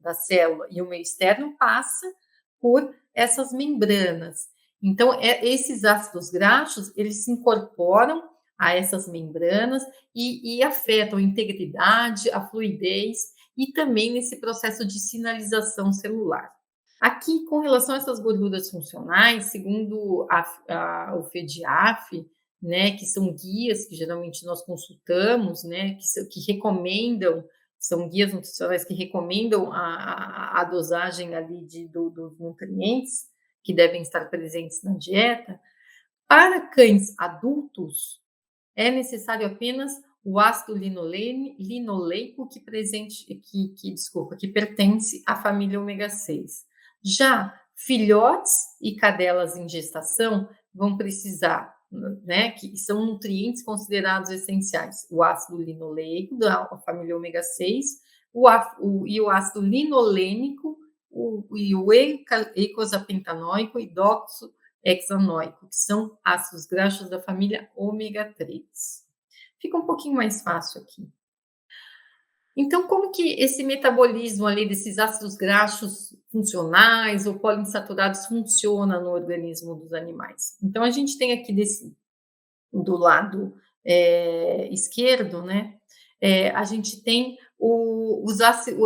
da célula e o meio externo passa por essas membranas. Então, esses ácidos graxos, eles se incorporam a essas membranas e afetam a integridade, a fluidez e também nesse processo de sinalização celular. Aqui, com relação a essas gorduras funcionais, segundo o FEDIAF, né, que são guias que geralmente nós consultamos, né, que recomendam, são guias nutricionais que recomendam a dosagem ali dos nutrientes que devem estar presentes na dieta. Para cães adultos, é necessário apenas o ácido linoleico que pertence à família ômega 6. Já filhotes e cadelas em gestação vão precisar, né, que são nutrientes considerados essenciais, o ácido linoleico da família ômega 6, e o ácido linolênico, e o eicosapentanoico e hexanoico, que são ácidos graxos da família ômega 3. Fica um pouquinho mais fácil aqui. Então, como que esse metabolismo ali desses ácidos graxos funcionais ou poliinsaturados funciona no organismo dos animais? Então, a gente tem aqui do lado esquerdo, né? A gente tem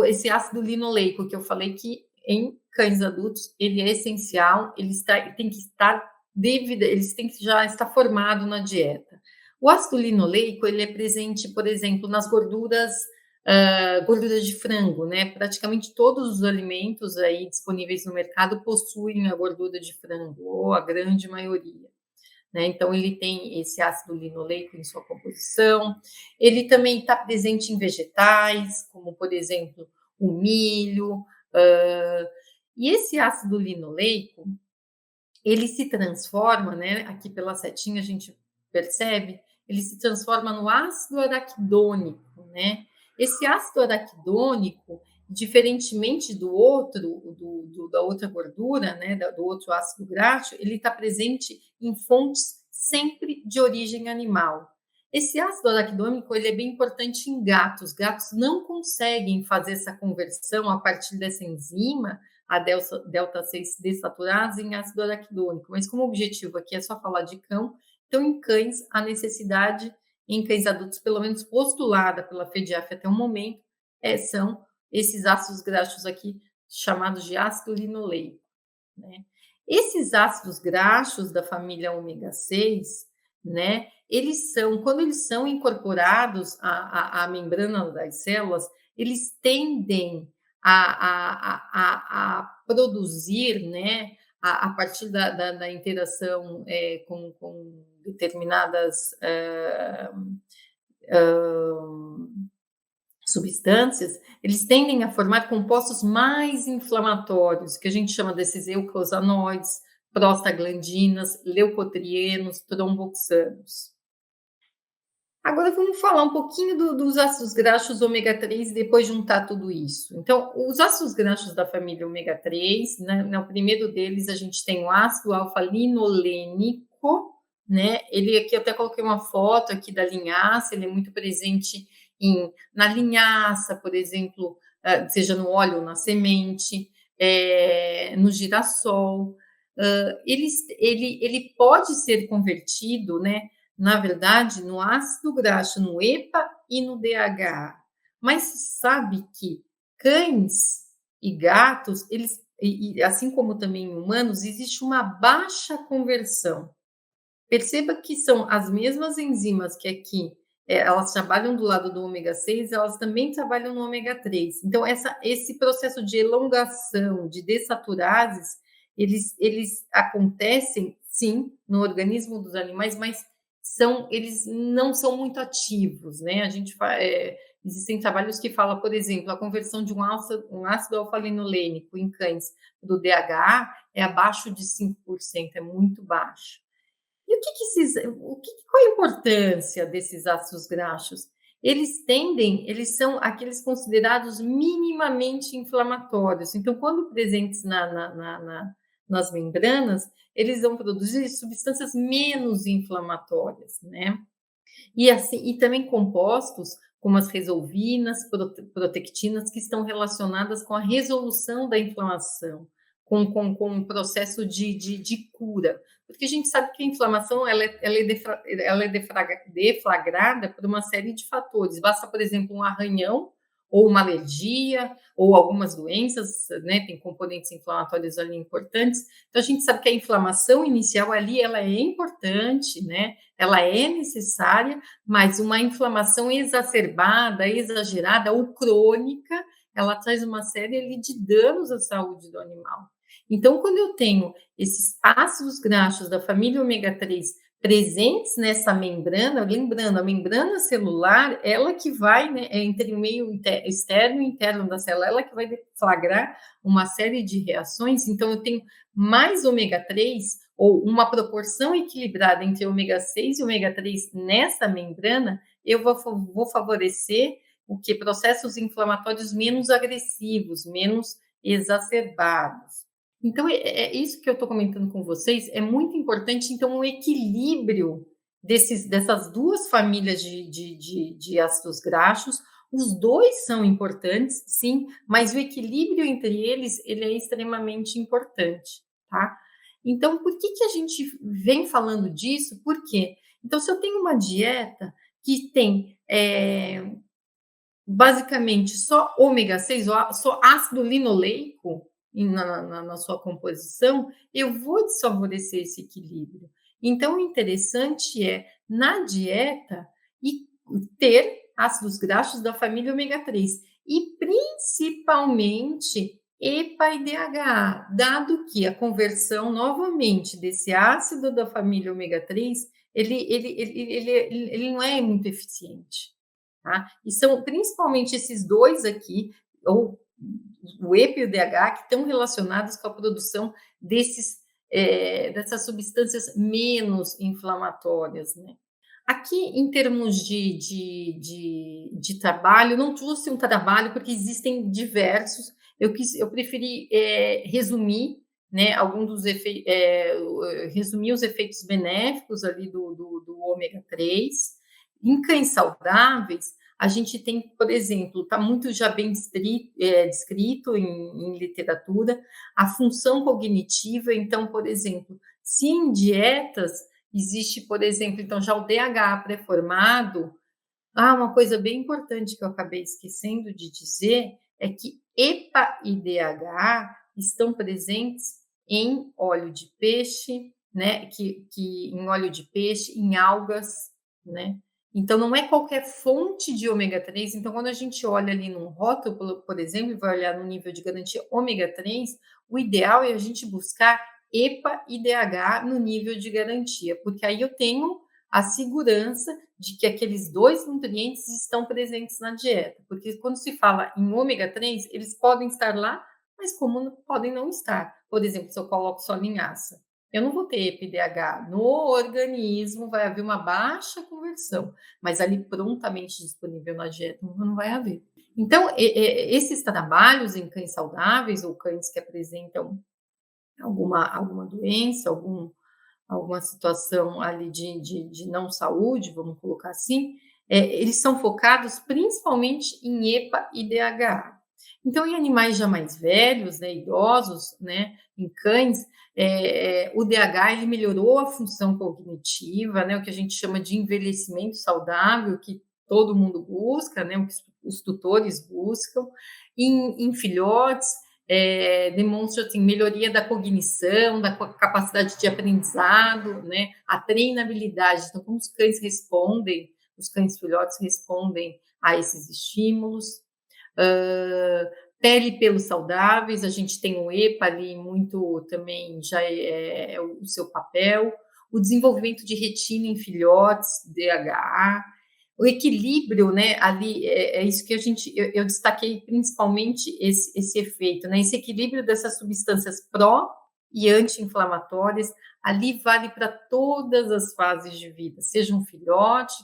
esse ácido linoleico que eu falei que em cães adultos ele é essencial, tem que estar eles têm que já estar formado na dieta. O ácido linoleico ele é presente, por exemplo, nas gorduras de frango, né? Praticamente todos os alimentos aí disponíveis no mercado possuem a gordura de frango, ou a grande maioria. Né? Então, ele tem esse ácido linoleico em sua composição. Ele também está presente em vegetais, como, por exemplo, o milho. E esse ácido linoleico, ele se transforma, né? Aqui pela setinha a gente percebe, ele se transforma no ácido araquidônico, né? Esse ácido araquidônico, diferentemente do da outra gordura, né, do outro ácido graxo, ele está presente em fontes sempre de origem animal. Esse ácido araquidônico ele é bem importante em gatos. Gatos não conseguem fazer essa conversão a partir dessa enzima, a delta 6 desaturase em ácido araquidônico. Mas como o objetivo aqui é só falar de cão, então em cães a necessidade em cães adultos, pelo menos postulada pela FEDIAF até o momento, são esses ácidos graxos aqui chamados de ácido linoleico, né? Esses ácidos graxos da família ômega 6, né, eles são, quando eles são incorporados à membrana das células, eles tendem a produzir, né, a partir da interação com determinadas substâncias, eles tendem a formar compostos mais inflamatórios, que a gente chama desses eucosanoides, prostaglandinas, leucotrienos, tromboxanos. Agora vamos falar um pouquinho dos ácidos graxos ômega 3 e depois juntar tudo isso. Então, os ácidos graxos da família ômega 3, né, no primeiro deles a gente tem o ácido alfa-linolênico, né? Ele aqui eu até coloquei uma foto aqui da linhaça, ele é muito presente na linhaça, por exemplo, seja no óleo ou na semente, no girassol. Ele pode ser convertido, né, na verdade, no ácido graxo, no EPA e no DHA. Mas se sabe que cães e gatos, eles, assim como também em humanos, existe uma baixa conversão. Perceba que são as mesmas enzimas que aqui, elas trabalham do lado do ômega 6, elas também trabalham no ômega 3. Então, esse processo de elongação, de desaturases, eles acontecem, sim, no organismo dos animais, mas eles não são muito ativos, né? Existem trabalhos que falam, por exemplo, a conversão de um ácido alfa-linolênico em cães do DHA é abaixo de 5%, é muito baixo. E qual a importância desses ácidos graxos? Eles são aqueles considerados minimamente inflamatórios. Então, quando presentes nas membranas, eles vão produzir substâncias menos inflamatórias, né? E também compostos como as resolvinas, protectinas, que estão relacionadas com a resolução da inflamação, com o processo de cura. Porque a gente sabe que a inflamação ela é deflagrada por uma série de fatores. Basta, por exemplo, um arranhão, ou uma alergia, ou algumas doenças, né? Tem componentes inflamatórios ali importantes. Então, a gente sabe que a inflamação inicial ali, ela é importante, né? Ela é necessária, mas uma inflamação exacerbada, exagerada ou crônica, ela traz uma série ali de danos à saúde do animal. Então, quando eu tenho esses ácidos graxos da família ômega 3 presentes nessa membrana, lembrando, a membrana celular, ela que vai, né, entre o meio externo e interno da célula, ela que vai deflagrar uma série de reações. Então, eu tenho mais ômega 3, ou uma proporção equilibrada entre ômega 6 e ômega 3 nessa membrana, eu vou favorecer o que? Processos inflamatórios menos agressivos, menos exacerbados. Então, é isso que eu estou comentando com vocês, é muito importante, então, o equilíbrio dessas duas famílias de ácidos graxos. Os dois são importantes, sim, mas o equilíbrio entre eles, ele é extremamente importante, tá? Então, por que a gente vem falando disso? Por quê? Então, se eu tenho uma dieta que tem basicamente só ômega 6, só ácido linoleico na sua composição, eu vou desfavorecer esse equilíbrio. Então, o interessante é, na dieta, ter ácidos graxos da família ômega 3 e, principalmente, EPA e DHA, dado que a conversão, novamente, desse ácido da família ômega 3, ele não é muito eficiente, tá? E são principalmente esses dois aqui, ou o EPA e o DHA, que estão relacionados com a produção dessas substâncias menos inflamatórias, né? Aqui, em termos de trabalho, não trouxe um trabalho, porque existem diversos. Eu preferi resumir, né, resumir os efeitos benéficos ali do ômega 3, Em cães saudáveis, a gente tem, por exemplo, está muito já bem descrito em literatura, a função cognitiva. Então, por exemplo, se em dietas existe, por exemplo, então já o DH pré-formado, uma coisa bem importante que eu acabei esquecendo de dizer é que EPA e DHA estão presentes em óleo de peixe, né? Que em óleo de peixe, em algas, né? Então, não é qualquer fonte de ômega 3. Então, quando a gente olha ali num rótulo, por exemplo, e vai olhar no nível de garantia ômega 3, o ideal é a gente buscar EPA e DHA no nível de garantia, porque aí eu tenho a segurança de que aqueles dois nutrientes estão presentes na dieta. Porque quando se fala em ômega 3, eles podem estar lá, mas como podem não estar. Por exemplo, se eu coloco só linhaça, eu não vou ter EPDH no organismo, vai haver uma baixa conversão, mas ali prontamente disponível na dieta não vai haver. Então, esses trabalhos em cães saudáveis ou cães que apresentam alguma doença, alguma situação ali de não saúde, vamos colocar assim, eles são focados principalmente em EPA e DHA. Então, em animais já mais velhos, né, idosos, né, em cães, o DH ele melhorou a função cognitiva, né, o que a gente chama de envelhecimento saudável, que todo mundo busca, né, o que os tutores buscam. Em filhotes, demonstra assim, melhoria da cognição, da capacidade de aprendizado, né? A treinabilidade. Então, como os cães respondem, os cães filhotes respondem a esses estímulos. Pele e pelos saudáveis, a gente tem o EPA ali muito também, já é o seu papel. O desenvolvimento de retina em filhotes, DHA, o equilíbrio, né, ali, é isso que eu destaquei principalmente esse efeito, né, esse equilíbrio dessas substâncias pró e anti-inflamatórias, ali vale para todas as fases de vida, seja um filhote,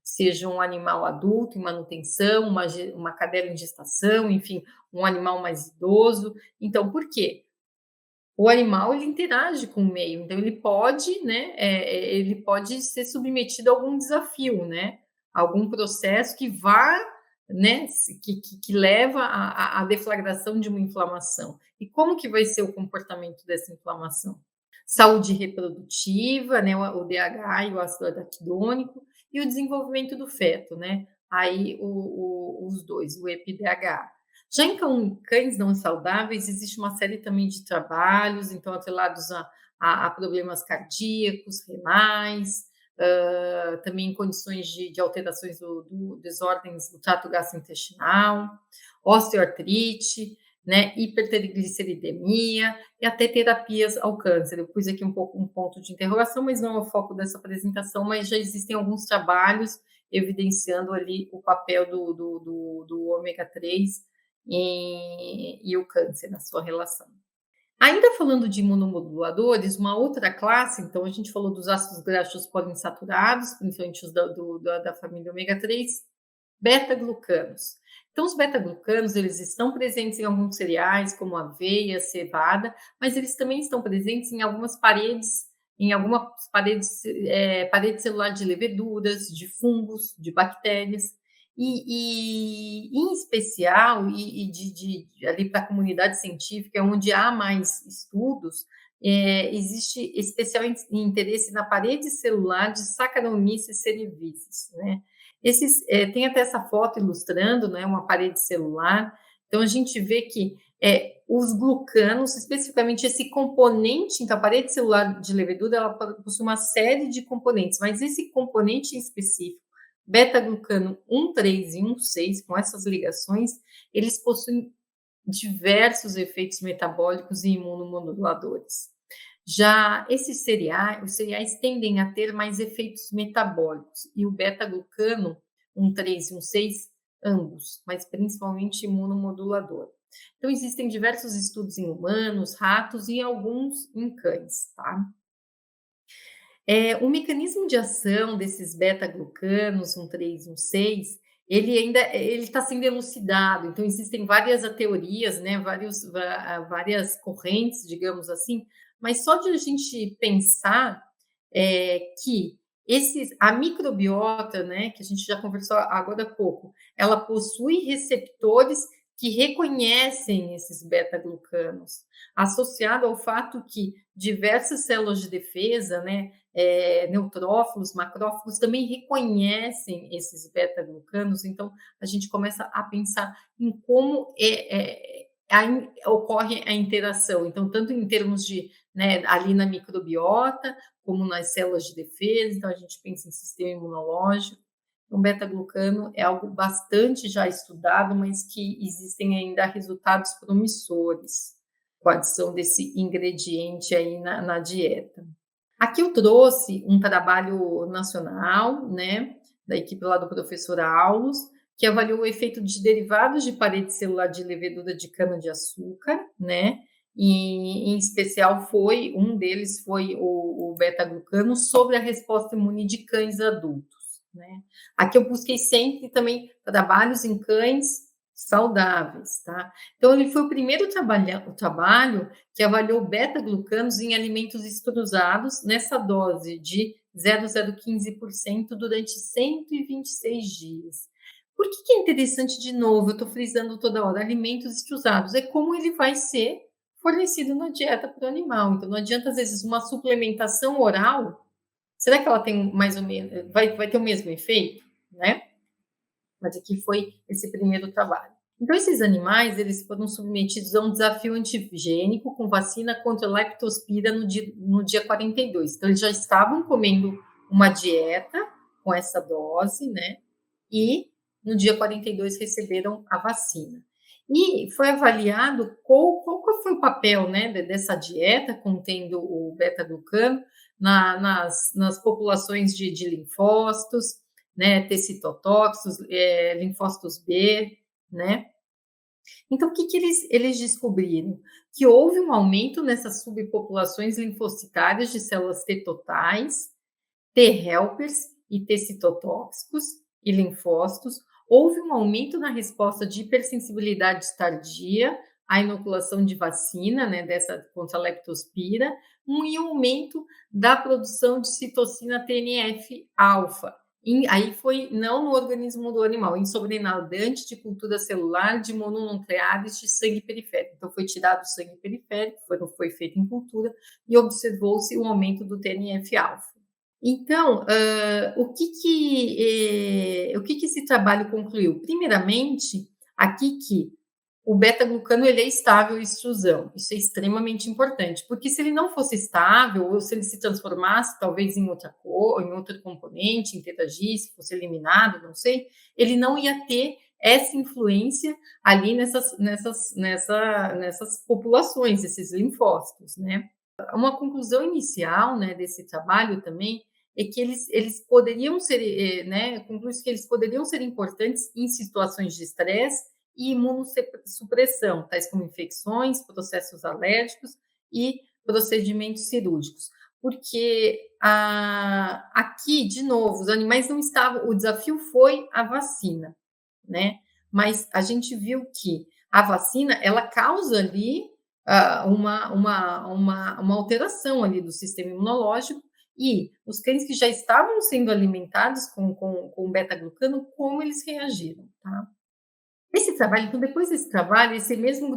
seja um animal adulto em manutenção, uma cadela em gestação, enfim, um animal mais idoso. Então, por quê? O animal ele interage com o meio, então ele pode, né, ele pode ser submetido a algum desafio, né, algum processo que vá, né, que leva à deflagração de uma inflamação. E como que vai ser o comportamento dessa inflamação? Saúde reprodutiva, né, o DH e o ácido araquidônico, e o desenvolvimento do feto, né, aí os dois, o EPDH. Já em cães não saudáveis, existe uma série também de trabalhos, então, atrelados a problemas cardíacos, renais, também em condições de alterações desordens do trato gastrointestinal, osteoartrite, né, hipertrigliceridemia e até terapias ao câncer. Eu pus aqui um ponto de interrogação, mas não é o foco dessa apresentação, mas já existem alguns trabalhos evidenciando ali o papel do ômega 3 e o câncer na sua relação. Ainda falando de imunomoduladores, uma outra classe, então a gente falou dos ácidos graxos poliinsaturados, principalmente os da família ômega 3, beta-glucanos. Então, os beta-glucanos, eles estão presentes em alguns cereais, como aveia, cevada, mas eles também estão presentes em algumas paredes, parede celular de leveduras, de fungos, de bactérias. Em especial, ali para a comunidade científica, onde há mais estudos, existe especial interesse na parede celular de Saccharomyces cerevisiae, né? Tem até essa foto ilustrando, né, uma parede celular. Então, a gente vê que os glucanos, especificamente esse componente, então a parede celular de levedura, ela possui uma série de componentes, mas esse componente em específico, beta-glucano 1, 3 e 1, 6, com essas ligações, eles possuem diversos efeitos metabólicos e imunomoduladores. Já os cereais tendem a ter mais efeitos metabólicos, e o beta-glucano 1, 3 e 1, 6, ambos, mas principalmente imunomodulador. Então, existem diversos estudos em humanos, ratos e alguns em cães, tá? O mecanismo de ação desses beta-glucanos, 1, 3, 1, 6, ele está sendo elucidado. Então, existem várias teorias, né, várias correntes, digamos assim, mas só de a gente pensar que A microbiota, né, que a gente já conversou agora há pouco, ela possui receptores que reconhecem esses beta-glucanos, associado ao fato que diversas células de defesa, né, neutrófilos, macrófagos, também reconhecem esses beta-glucanos, então a gente começa a pensar em como ocorre a interação, então tanto em termos de, né, ali na microbiota, como nas células de defesa, então a gente pensa em sistema imunológico. O beta-glucano é algo bastante já estudado, mas que existem ainda resultados promissores com a adição desse ingrediente aí na dieta. Aqui eu trouxe um trabalho nacional, né, da equipe lá do professor Aulos, que avaliou o efeito de derivados de parede celular de levedura de cana-de-açúcar, né, e em especial um deles foi o beta-glucano sobre a resposta imune de cães adultos, né. Aqui eu busquei sempre também trabalhos em cães saudáveis, tá. Então ele foi o primeiro trabalho que avaliou beta-glucanos em alimentos estudados nessa dose de 0,015% durante 126 dias. Por que é interessante, de novo, eu estou frisando toda hora, alimentos estudados, é como ele vai ser fornecido na dieta para o animal. Então, não adianta, às vezes, uma suplementação oral, será que ela tem mais ou menos, vai ter o mesmo efeito, né? Mas aqui foi esse primeiro trabalho. Então, esses animais, eles foram submetidos a um desafio antigênico com vacina contra a leptospira no dia 42. Então, eles já estavam comendo uma dieta com essa dose, né? E no dia 42 receberam a vacina. E foi avaliado qual foi o papel, né, dessa dieta contendo o beta-glucano nas populações de linfócitos, né, T citotóxicos, linfócitos B, né? Então, o que eles descobriram? Que houve um aumento nessas subpopulações linfocitárias de células T totais, T helpers e T citotóxicos e linfócitos. Houve um aumento na resposta de hipersensibilidade tardia à inoculação de vacina, né, dessa contra a leptospira, e um aumento da produção de citocina TNF-alfa. Aí foi não no organismo do animal, em sobrenadante de cultura celular de mononucleares de sangue periférico. Então, foi tirado o sangue periférico, foi feito em cultura, e observou-se um aumento do TNF-alfa. Então, o que esse trabalho concluiu? Primeiramente, aqui que o beta-glucano ele é estável em extrusão. Isso é extremamente importante, porque se ele não fosse estável, ou se ele se transformasse talvez em outra cor, em outro componente, interagisse, fosse eliminado, não sei, ele não ia ter essa influência ali nessas populações, esses linfócitos, né? Uma conclusão inicial, né, desse trabalho também é que eles poderiam ser, né, conclui-se que eles poderiam ser importantes em situações de estresse e imunossupressão, tais como infecções, processos alérgicos e procedimentos cirúrgicos. Porque aqui, de novo, os animais não estavam, o desafio foi a vacina, né? Mas a gente viu que a vacina, ela causa ali uma alteração ali do sistema imunológico, e os cães que já estavam sendo alimentados com beta-glucano, como eles reagiram, tá? Esse trabalho, então, depois desse trabalho, esse mesmo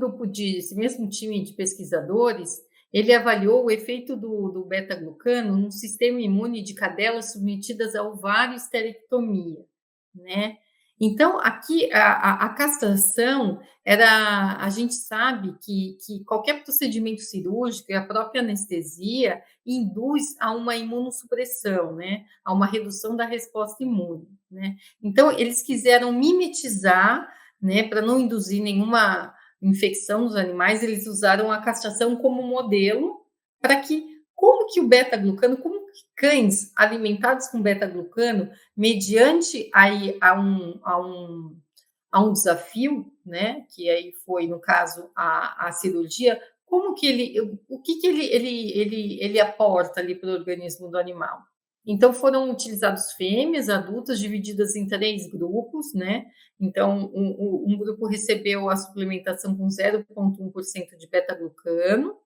time de pesquisadores, ele avaliou o efeito do beta-glucano no sistema imune de cadelas submetidas a ovário-esterectomia, né? Então, aqui, a castração era, a gente sabe que qualquer procedimento cirúrgico e a própria anestesia induz a uma imunossupressão, né? A uma redução da resposta imune, né? Então, eles quiseram mimetizar, né, para não induzir nenhuma infecção nos animais, eles usaram a castração como modelo para que, como que o beta-glucano, como que cães alimentados com beta-glucano, mediante aí a um desafio, né, que aí foi, no caso, a cirurgia, como que o que ele aporta ali para o organismo do animal? Então, foram utilizados fêmeas adultas divididas em 3 grupos, né? Então, um grupo recebeu a suplementação com 0,1% de beta-glucano,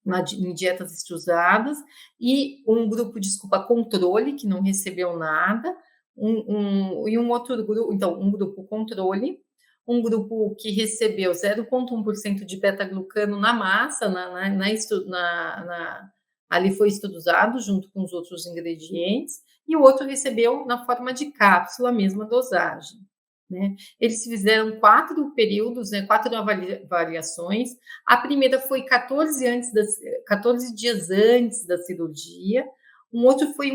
em dietas estudadas, e um grupo, controle, que não recebeu nada, e um outro grupo, então, um grupo controle, um grupo que recebeu 0,1% de beta-glucano na massa, ali foi estudado junto com os outros ingredientes, e o outro recebeu na forma de cápsula, a mesma dosagem. Né? Eles fizeram 4 períodos, 4 avaliações. A primeira foi 14 dias antes da cirurgia. Um outro foi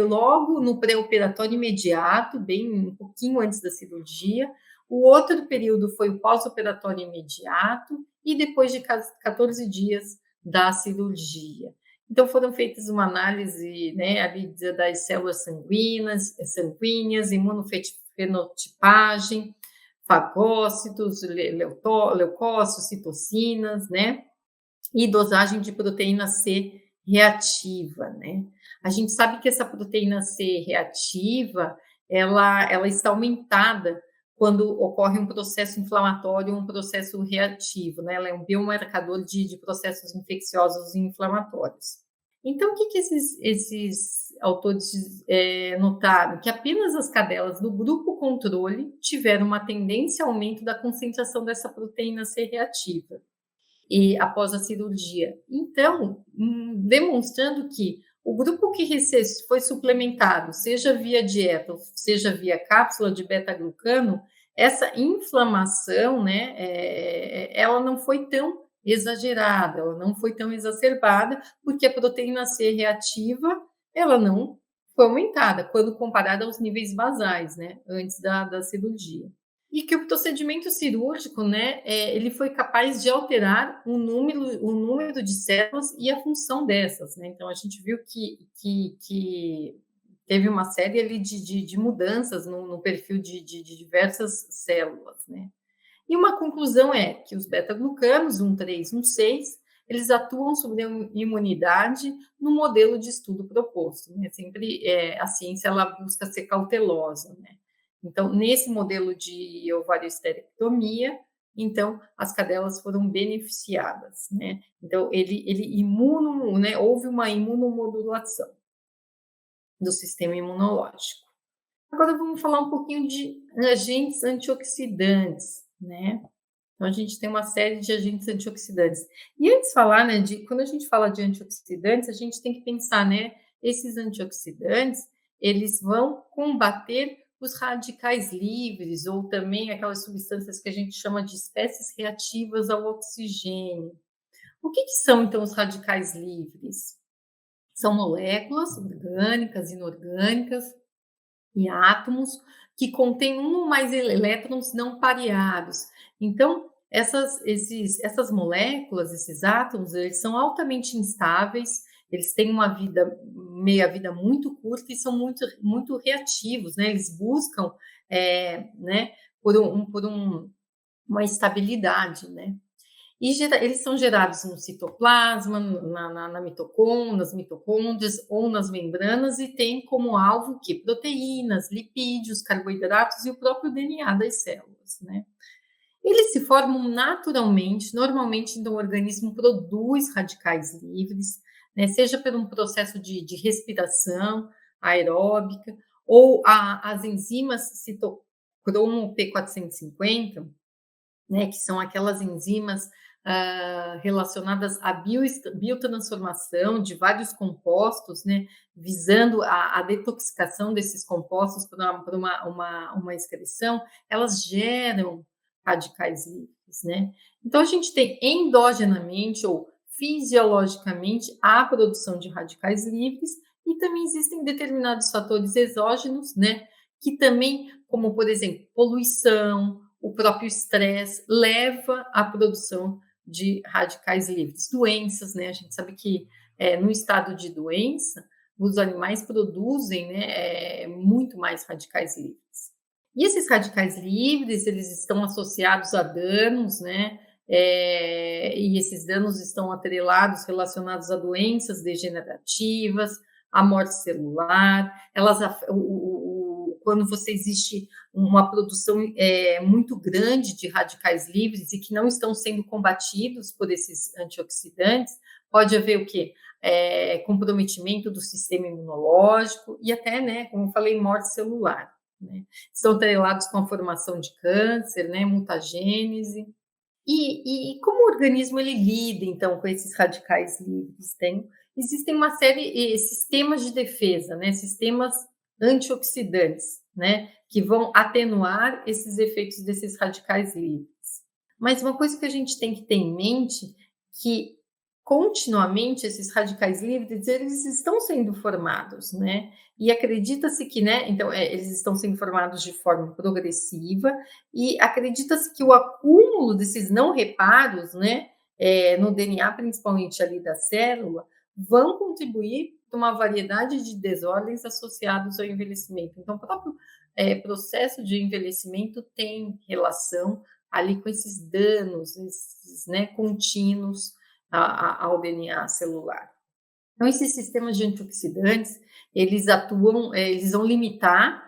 logo no pré-operatório imediato, bem um pouquinho antes da cirurgia. O outro período foi o pós-operatório imediato e depois de 14 dias da cirurgia. Então, foram feitas uma análise, ali das células sanguíneas, imunofenotipagem, fagócitos, leucócitos, citocinas, e dosagem de proteína C reativa, A gente sabe que essa proteína C reativa, ela está aumentada quando ocorre um processo inflamatório, um processo reativo, Ela é um biomarcador de processos infecciosos e inflamatórios. Então, o que esses autores notaram? Que apenas as cadelas do grupo controle tiveram uma tendência ao aumento da concentração dessa proteína C reativa e após a cirurgia. Então, demonstrando que o grupo que foi suplementado, seja via dieta, seja via cápsula de beta-glucano, essa inflamação, ela não foi tão exagerada, ela não foi tão exacerbada, porque a proteína C reativa, ela não foi aumentada, quando comparada aos níveis basais, antes da cirurgia. E que o procedimento cirúrgico, ele foi capaz de alterar o número de células e a função dessas, Então, a gente viu que teve uma série ali de mudanças no perfil de diversas células, E uma conclusão é que os beta-glucanos, 1,3, 1,6, eles atuam sobre a imunidade no modelo de estudo proposto, Sempre a ciência, ela busca ser cautelosa, Então, nesse modelo de ovarioesterectomia, então, as cadelas foram beneficiadas, Então, houve uma imunomodulação do sistema imunológico. Agora, vamos falar um pouquinho de agentes antioxidantes, Então, a gente tem uma série de agentes antioxidantes. E antes de falar, quando a gente fala de antioxidantes, a gente tem que pensar, esses antioxidantes, eles vão combater os radicais livres, ou também aquelas substâncias que a gente chama de espécies reativas ao oxigênio. O que são, então, os radicais livres? São moléculas orgânicas, inorgânicas e átomos que contêm um ou mais elétrons não pareados. Então, essas moléculas, esses átomos, eles são altamente instáveis, eles têm uma meia-vida muito curta e são muito, muito reativos, Eles buscam, por uma estabilidade, E eles são gerados no citoplasma, nas mitocôndrias ou nas membranas, e têm como alvo que proteínas, lipídios, carboidratos e o próprio DNA das células, Eles se formam naturalmente, normalmente, então, o organismo produz radicais livres, seja por um processo de respiração aeróbica, ou as enzimas citocromo P450, que são aquelas enzimas relacionadas à biotransformação de vários compostos, visando a detoxicação desses compostos por uma excreção, elas geram radicais livres, Então, a gente tem endogenamente ou fisiologicamente a produção de radicais livres, e também existem determinados fatores exógenos, que também, como, por exemplo, poluição, o próprio estresse, leva à produção de radicais livres. Doenças, a gente sabe que no estado de doença, os animais produzem muito mais radicais livres. E esses radicais livres, eles estão associados a danos, e esses danos estão atrelados, relacionados a doenças degenerativas, a morte celular. O quando você existe uma produção muito grande de radicais livres e que não estão sendo combatidos por esses antioxidantes, pode haver o quê? Comprometimento do sistema imunológico e até, né, como eu falei, morte celular. Né? Estão atrelados com a formação de câncer, né, mutagênese. E como o organismo ele lida, então, com esses radicais livres? Existem uma série de sistemas de defesa, né, sistemas antioxidantes, né, que vão atenuar esses efeitos desses radicais livres. Mas uma coisa que a gente tem que ter em mente que continuamente esses radicais livres eles estão sendo formados, né? E acredita-se que, né? Então eles estão sendo formados de forma progressiva e acredita-se que o acúmulo desses não reparos, né? No DNA, principalmente ali da célula, vão contribuir para uma variedade de desordens associados ao envelhecimento. Então, o próprio processo de envelhecimento tem relação ali com esses danos, esses, né, contínuos ao DNA celular. Então, esses sistemas de antioxidantes, eles atuam, eles vão limitar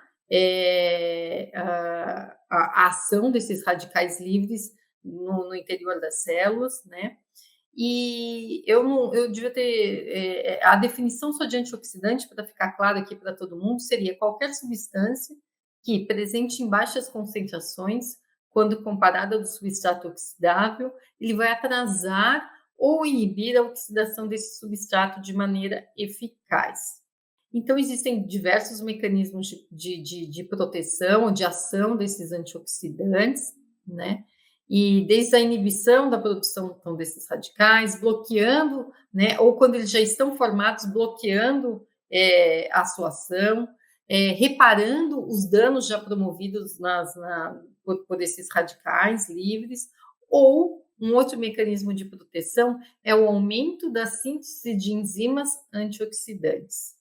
a ação desses radicais livres no interior das células, né? E eu devia ter a definição só de antioxidante, para ficar claro aqui para todo mundo, seria qualquer substância que, presente em baixas concentrações, quando comparada ao substrato oxidável, ele vai atrasar ou inibir a oxidação desse substrato de maneira eficaz. Então, existem diversos mecanismos de proteção, de ação desses antioxidantes, né? E desde a inibição da produção então, desses radicais, bloqueando, né? Ou quando eles já estão formados, bloqueando a sua ação, reparando os danos já promovidos por esses radicais livres, ou um outro mecanismo de proteção é o aumento da síntese de enzimas antioxidantes.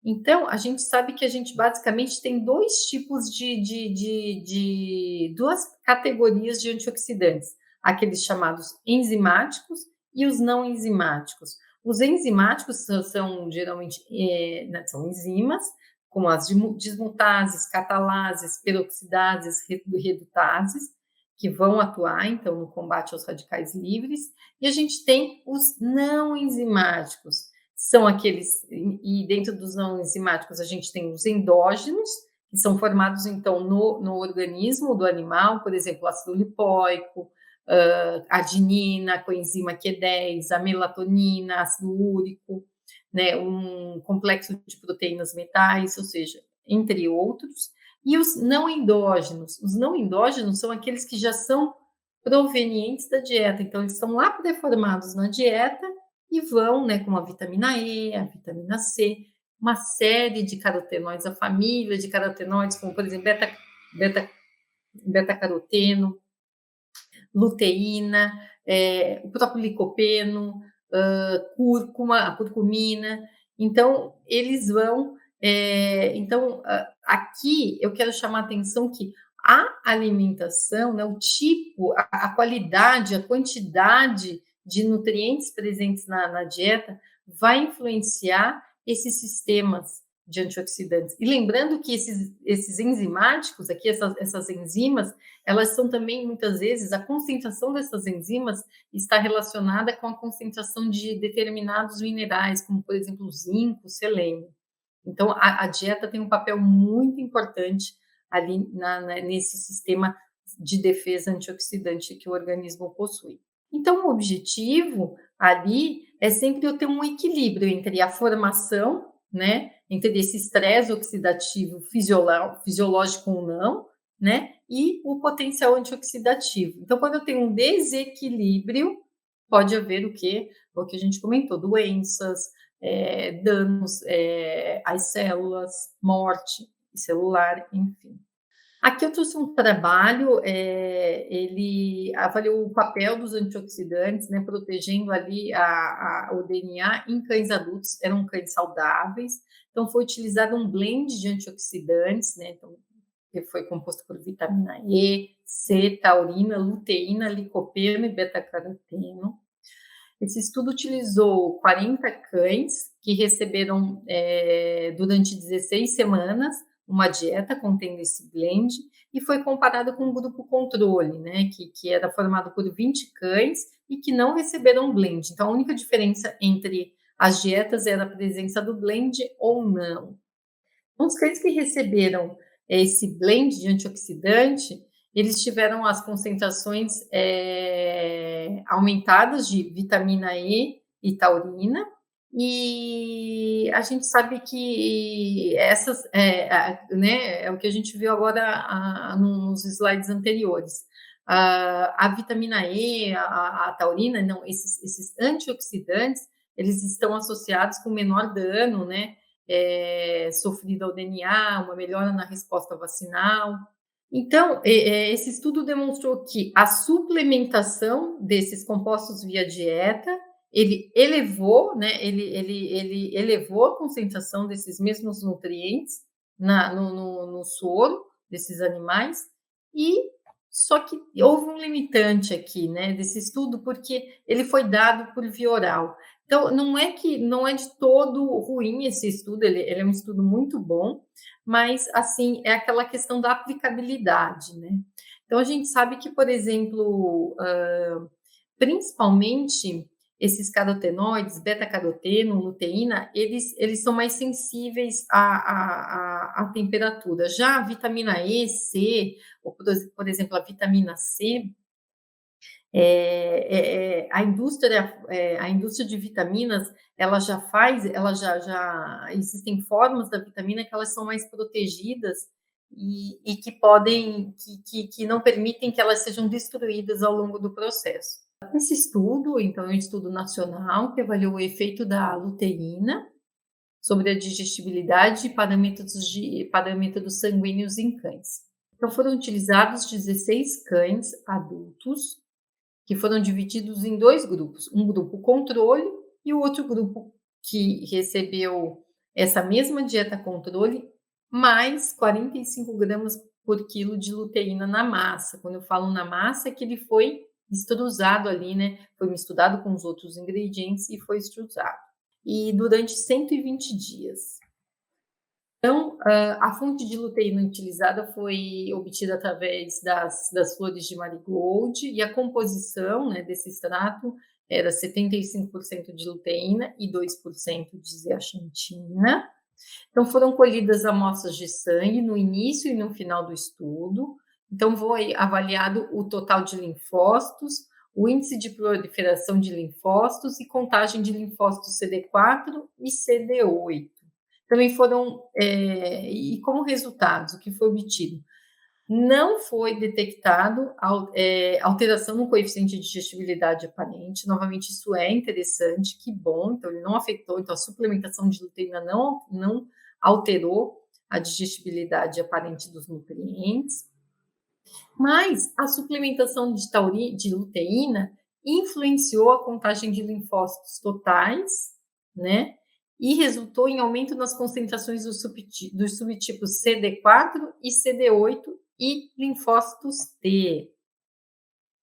Então, a gente sabe que a gente basicamente tem dois tipos duas categorias de antioxidantes, aqueles chamados enzimáticos e os não enzimáticos. Os enzimáticos são geralmente são enzimas, como as dismutases, catalases, peroxidases, redutases, que vão atuar, então, no combate aos radicais livres, e a gente tem os não enzimáticos, são aqueles, e dentro dos não enzimáticos a gente tem os endógenos, que são formados, então, no organismo do animal, por exemplo, ácido lipóico, arginina, coenzima Q10, a melatonina, ácido úrico, né, um complexo de proteínas metais, ou seja, entre outros. E os não endógenos são aqueles que já são provenientes da dieta, então eles estão lá pré-formados na dieta e vão, né, como a vitamina E, a vitamina C, uma série de carotenoides, a família de carotenoides, como por exemplo beta-caroteno, luteína, o próprio licopeno, cúrcuma, a curcumina. Então, eles vão. Então, aqui eu quero chamar a atenção que a alimentação, né, o tipo, a qualidade, a quantidade de nutrientes presentes na dieta vai influenciar esses sistemas de antioxidantes. E lembrando que esses enzimáticos, aqui essas enzimas, elas são também, muitas vezes, a concentração dessas enzimas está relacionada com a concentração de determinados minerais, como, por exemplo, o zinco, o selênio. Então, a dieta tem um papel muito importante ali nesse sistema de defesa antioxidante que o organismo possui. Então, o objetivo ali é sempre eu ter um equilíbrio entre a formação, né, entre esse estresse oxidativo fisiológico ou não, né, e o potencial antioxidativo. Então, quando eu tenho um desequilíbrio, pode haver o que a gente comentou, doenças, danos às células, morte celular, enfim. Aqui eu trouxe um trabalho, ele avaliou o papel dos antioxidantes, né, protegendo ali o DNA em cães adultos, eram cães saudáveis, então foi utilizado um blend de antioxidantes, né, então, que foi composto por vitamina E, C, taurina, luteína, licopeno e beta-caroteno. Esse estudo utilizou 40 cães que receberam durante 16 semanas uma dieta contendo esse blend e foi comparado com um grupo controle, né, que era formado por 20 cães e que não receberam blend. Então, a única diferença entre as dietas era a presença do blend ou não. Os cães que receberam esse blend de antioxidante, eles tiveram as concentrações aumentadas de vitamina E e taurina, e a gente sabe que essas, né, é o que a gente viu agora nos slides anteriores. A vitamina E, a taurina, não, esses antioxidantes, eles estão associados com menor dano, né, sofrido ao DNA, uma melhora na resposta vacinal. Então, esse estudo demonstrou que a suplementação desses compostos via dieta, ele elevou, né, ele elevou a concentração desses mesmos nutrientes no soro desses animais, e só que houve um limitante aqui, né, desse estudo, porque ele foi dado por via oral. Então, não é de todo ruim esse estudo, ele é um estudo muito bom, mas, assim, é aquela questão da aplicabilidade, né. Então a gente sabe que, por exemplo, principalmente esses carotenoides, beta-caroteno, luteína, eles são mais sensíveis à temperatura. Já a vitamina E, C, ou por exemplo, a vitamina C, a indústria de vitaminas, ela já existem formas da vitamina que elas são mais protegidas e que podem que não permitem que elas sejam destruídas ao longo do processo. Esse estudo, então, é um estudo nacional que avaliou o efeito da luteína sobre a digestibilidade e parâmetros sanguíneos em cães. Então foram utilizados 16 cães adultos que foram divididos em 2 grupos, um grupo controle e o outro grupo que recebeu essa mesma dieta controle, mais 45 gramas por quilo de luteína na massa. Quando eu falo na massa, é que ele foi extrusado ali, né, foi misturado com os outros ingredientes e foi extrusado. E durante 120 dias. Então, a fonte de luteína utilizada foi obtida através das flores de marigold e a composição, né, desse extrato era 75% de luteína e 2% de zeaxantina. Então, foram colhidas amostras de sangue no início e no final do estudo. Então, foi avaliado o total de linfócitos, o índice de proliferação de linfócitos e contagem de linfócitos CD4 e CD8. Também foram, e como resultados, o que foi obtido? Não foi detectado alteração no coeficiente de digestibilidade aparente. Novamente, isso é interessante, que bom. Então, ele não afetou, então a suplementação de luteína não alterou a digestibilidade aparente dos nutrientes. Mas a suplementação de luteína influenciou a contagem de linfócitos totais, né? E resultou em aumento nas concentrações dos subtipos CD4 e CD8 e linfócitos T.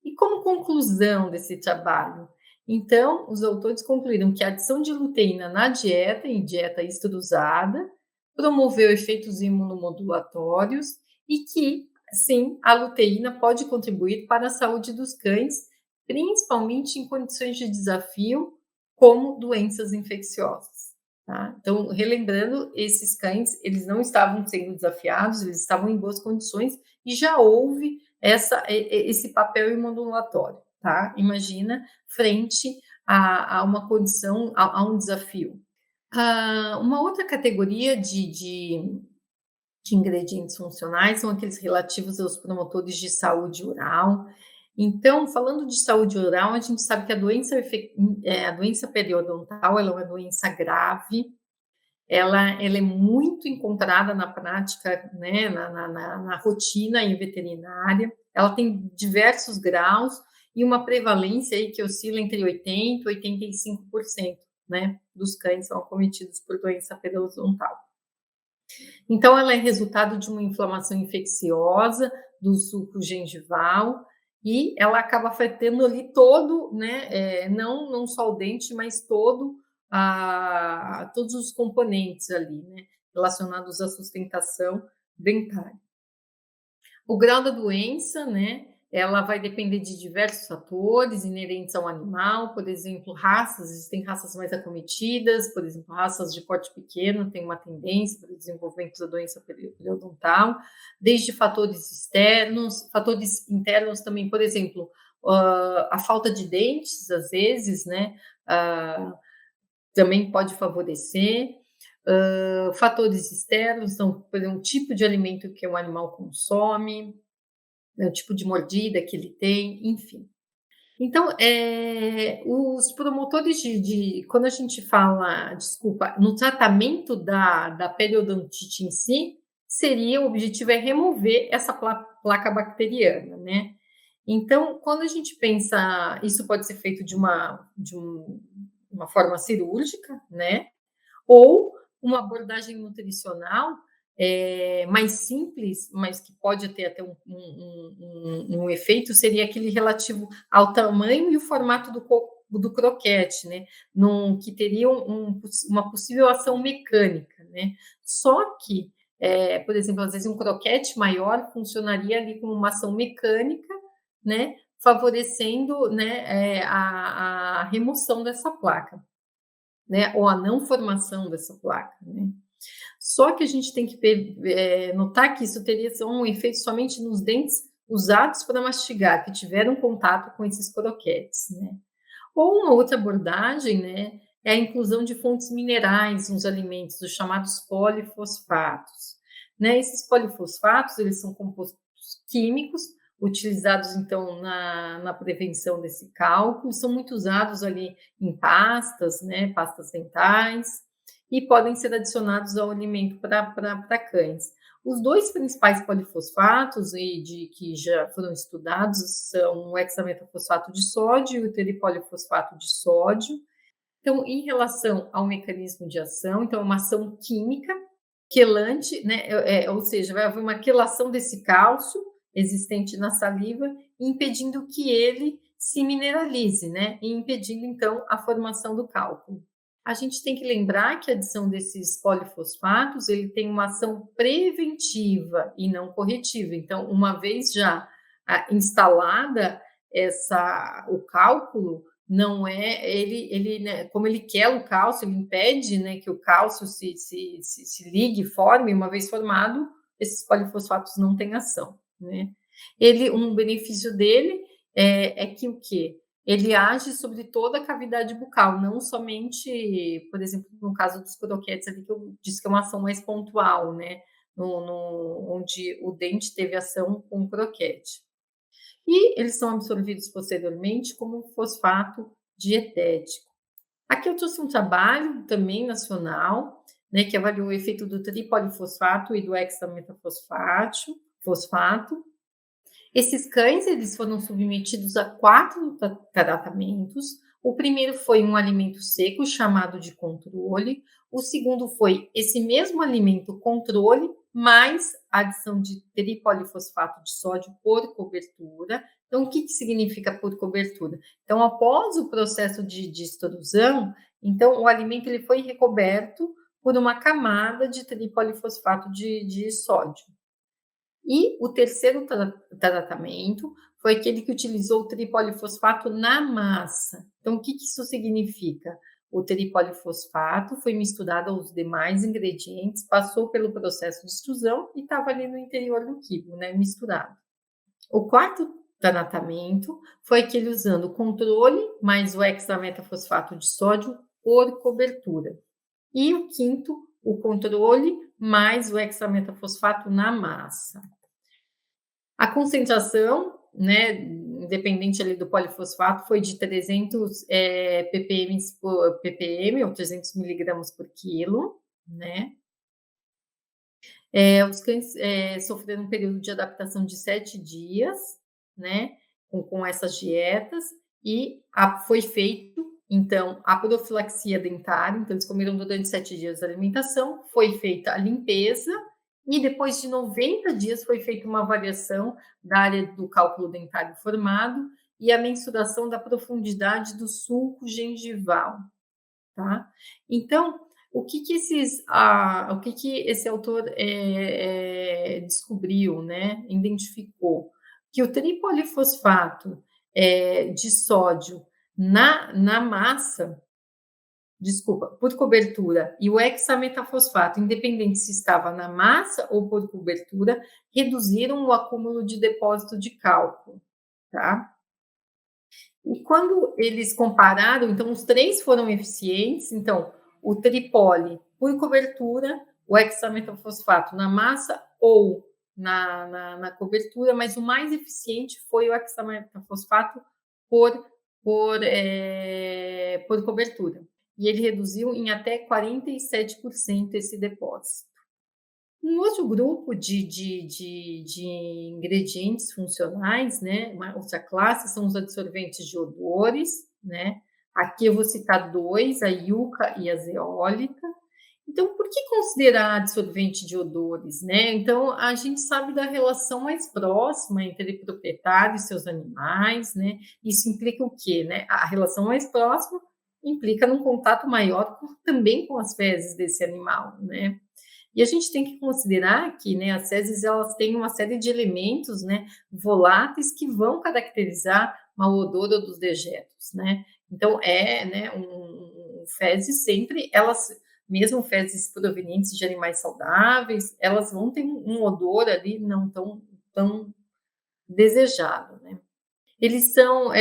E como conclusão desse trabalho, então, os autores concluíram que a adição de luteína na dieta, em dieta extrusada, promoveu efeitos imunomodulatórios e que, sim, a luteína pode contribuir para a saúde dos cães, principalmente em condições de desafio, como doenças infecciosas. Tá? Então, relembrando, esses cães, eles não estavam sendo desafiados, eles estavam em boas condições e já houve esse papel imundulatório, tá? Imagina, frente a uma condição, a um desafio. Uma outra categoria de ingredientes funcionais são aqueles relativos aos promotores de saúde oral. Então, falando de saúde oral, a gente sabe que a doença periodontal, ela é uma doença grave, ela é muito encontrada na prática, né, na rotina em veterinária, ela tem diversos graus e uma prevalência aí que oscila entre 80% e 85%, né, dos cães são acometidos por doença periodontal. Então, ela é resultado de uma inflamação infecciosa do sulco gengival e ela acaba afetando ali todo, né, não só o dente, mas todos os componentes ali, né, relacionados à sustentação dentário. O grau da doença, né, ela vai depender de diversos fatores inerentes ao animal, por exemplo, raças, existem raças mais acometidas, por exemplo, raças de porte pequeno têm uma tendência para o desenvolvimento da doença periodontal, desde fatores internos também, por exemplo, a falta de dentes, às vezes, né, também pode favorecer. Fatores externos, então, por exemplo, o tipo de alimento que o animal consome, né, o tipo de mordida que ele tem, enfim. Então, os promotores quando a gente fala, desculpa, no tratamento da periodontite em si, seria, o objetivo é remover essa placa bacteriana, né? Então, quando a gente pensa, isso pode ser feito uma forma cirúrgica, né? Ou uma abordagem nutricional mais simples, mas que pode ter até um efeito, seria aquele relativo ao tamanho e o formato do croquete, né? Que teria uma possível ação mecânica, né? Só que, por exemplo, às vezes um croquete maior funcionaria ali como uma ação mecânica, né? Favorecendo, né, a remoção dessa placa, né, ou a não formação dessa placa, né? Só que a gente tem que notar que isso teria um efeito somente nos dentes usados para mastigar, que tiveram contato com esses croquetes, né? Ou uma outra abordagem, né, é a inclusão de fontes minerais nos alimentos, os chamados polifosfatos, né? Esses polifosfatos, eles são compostos químicos utilizados, então, na prevenção desse cálculo, são muito usados ali em pastas, né, pastas dentais, e podem ser adicionados ao alimento para cães. Os dois principais polifosfatos que já foram estudados são o hexametafosfato de sódio e o teripolifosfato de sódio. Então, em relação ao mecanismo de ação, então é uma ação química quelante, né, ou seja, vai haver uma quelação desse cálcio existente na saliva, impedindo que ele se mineralize, né, e impedindo, então, a formação do cálculo. A gente tem que lembrar que a adição desses polifosfatos, ele tem uma ação preventiva e não corretiva. Então, uma vez já instalada o cálculo, não é ele, né, como ele quer o cálcio, ele impede, né, que o cálcio se ligue, forme. Uma vez formado, esses polifosfatos não têm ação, né? Um benefício dele é que o quê? Ele age sobre toda a cavidade bucal, não somente, por exemplo, no caso dos croquetes ali, que eu disse que é uma ação mais pontual, né? Onde o dente teve ação com o croquete. E eles são absorvidos posteriormente como fosfato dietético. Aqui eu trouxe um trabalho também nacional, né, que avaliou o efeito do tripolifosfato e do hexametafosfato. Esses cães, eles foram submetidos a 4 tratamentos. O primeiro foi um alimento seco chamado de controle. O segundo foi esse mesmo alimento controle, mais a adição de tripolifosfato de sódio por cobertura. Então, o que significa por cobertura? Então, após o processo de extrusão, então o alimento ele foi recoberto por uma camada de tripolifosfato de sódio. E o terceiro tratamento foi aquele que utilizou o tripolifosfato na massa. Então, o que isso significa? O tripolifosfato foi misturado aos demais ingredientes, passou pelo processo de extrusão e estava ali no interior do quibo, né, misturado. O quarto tratamento foi aquele usando o controle mais o hexametafosfato de sódio por cobertura. E o quinto, o controle mais o hexametafosfato na massa. A concentração, né, independente ali do polifosfato, foi de 300 ppm, ou 300 miligramas por quilo, né? Os cães sofreram um período de adaptação de 7 dias, né, com essas dietas, e foi feito, então, a profilaxia dentária. Então, eles comeram durante 7 dias a alimentação, foi feita a limpeza, e depois de 90 dias foi feita uma avaliação da área do cálculo dentário formado e a mensuração da profundidade do sulco gengival, tá? Então, o que que esse autor descobriu, né? Identificou que o tripolifosfato de sódio na massa, desculpa, por cobertura, e o hexametafosfato, independente se estava na massa ou por cobertura, reduziram o acúmulo de depósito de cálculo, tá? E quando eles compararam, então os três foram eficientes, então o tripole por cobertura, o hexametafosfato na massa ou na cobertura, mas o mais eficiente foi o hexametafosfato por, por cobertura. E ele reduziu em até 47% esse depósito. Um outro grupo de ingredientes funcionais, né, uma outra classe, são os adsorventes de odores, né? Aqui eu vou citar dois, a iuca e a zeólita. Então, por que considerar adsorvente de odores, né? Então, a gente sabe da relação mais próxima entre proprietário e seus animais, né? Isso implica o quê, né? A relação mais próxima implica num contato maior também com as fezes desse animal, né? E a gente tem que considerar que, né, as fezes elas têm uma série de elementos, né, voláteis que vão caracterizar mau odor dos dejetos, né? Então né, fezes sempre elas, mesmo fezes provenientes de animais saudáveis, elas vão ter um odor ali não tão desejado, né? Eles são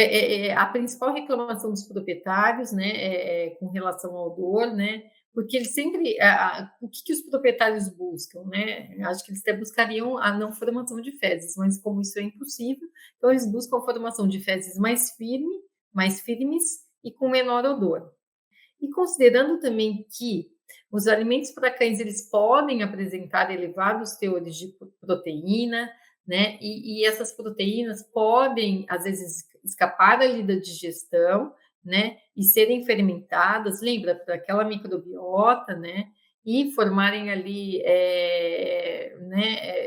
a principal reclamação dos proprietários, né, com relação ao odor, né, porque eles sempre, o que os proprietários buscam, né? Acho que eles até buscariam a não formação de fezes, mas como isso é impossível, então eles buscam a formação de fezes mais firmes e com menor odor. E considerando também que os alimentos para cães eles podem apresentar elevados teores de proteína, né? E essas proteínas podem, às vezes, escapar ali da digestão, né? E serem fermentadas, lembra, para aquela microbiota, né? E formarem ali,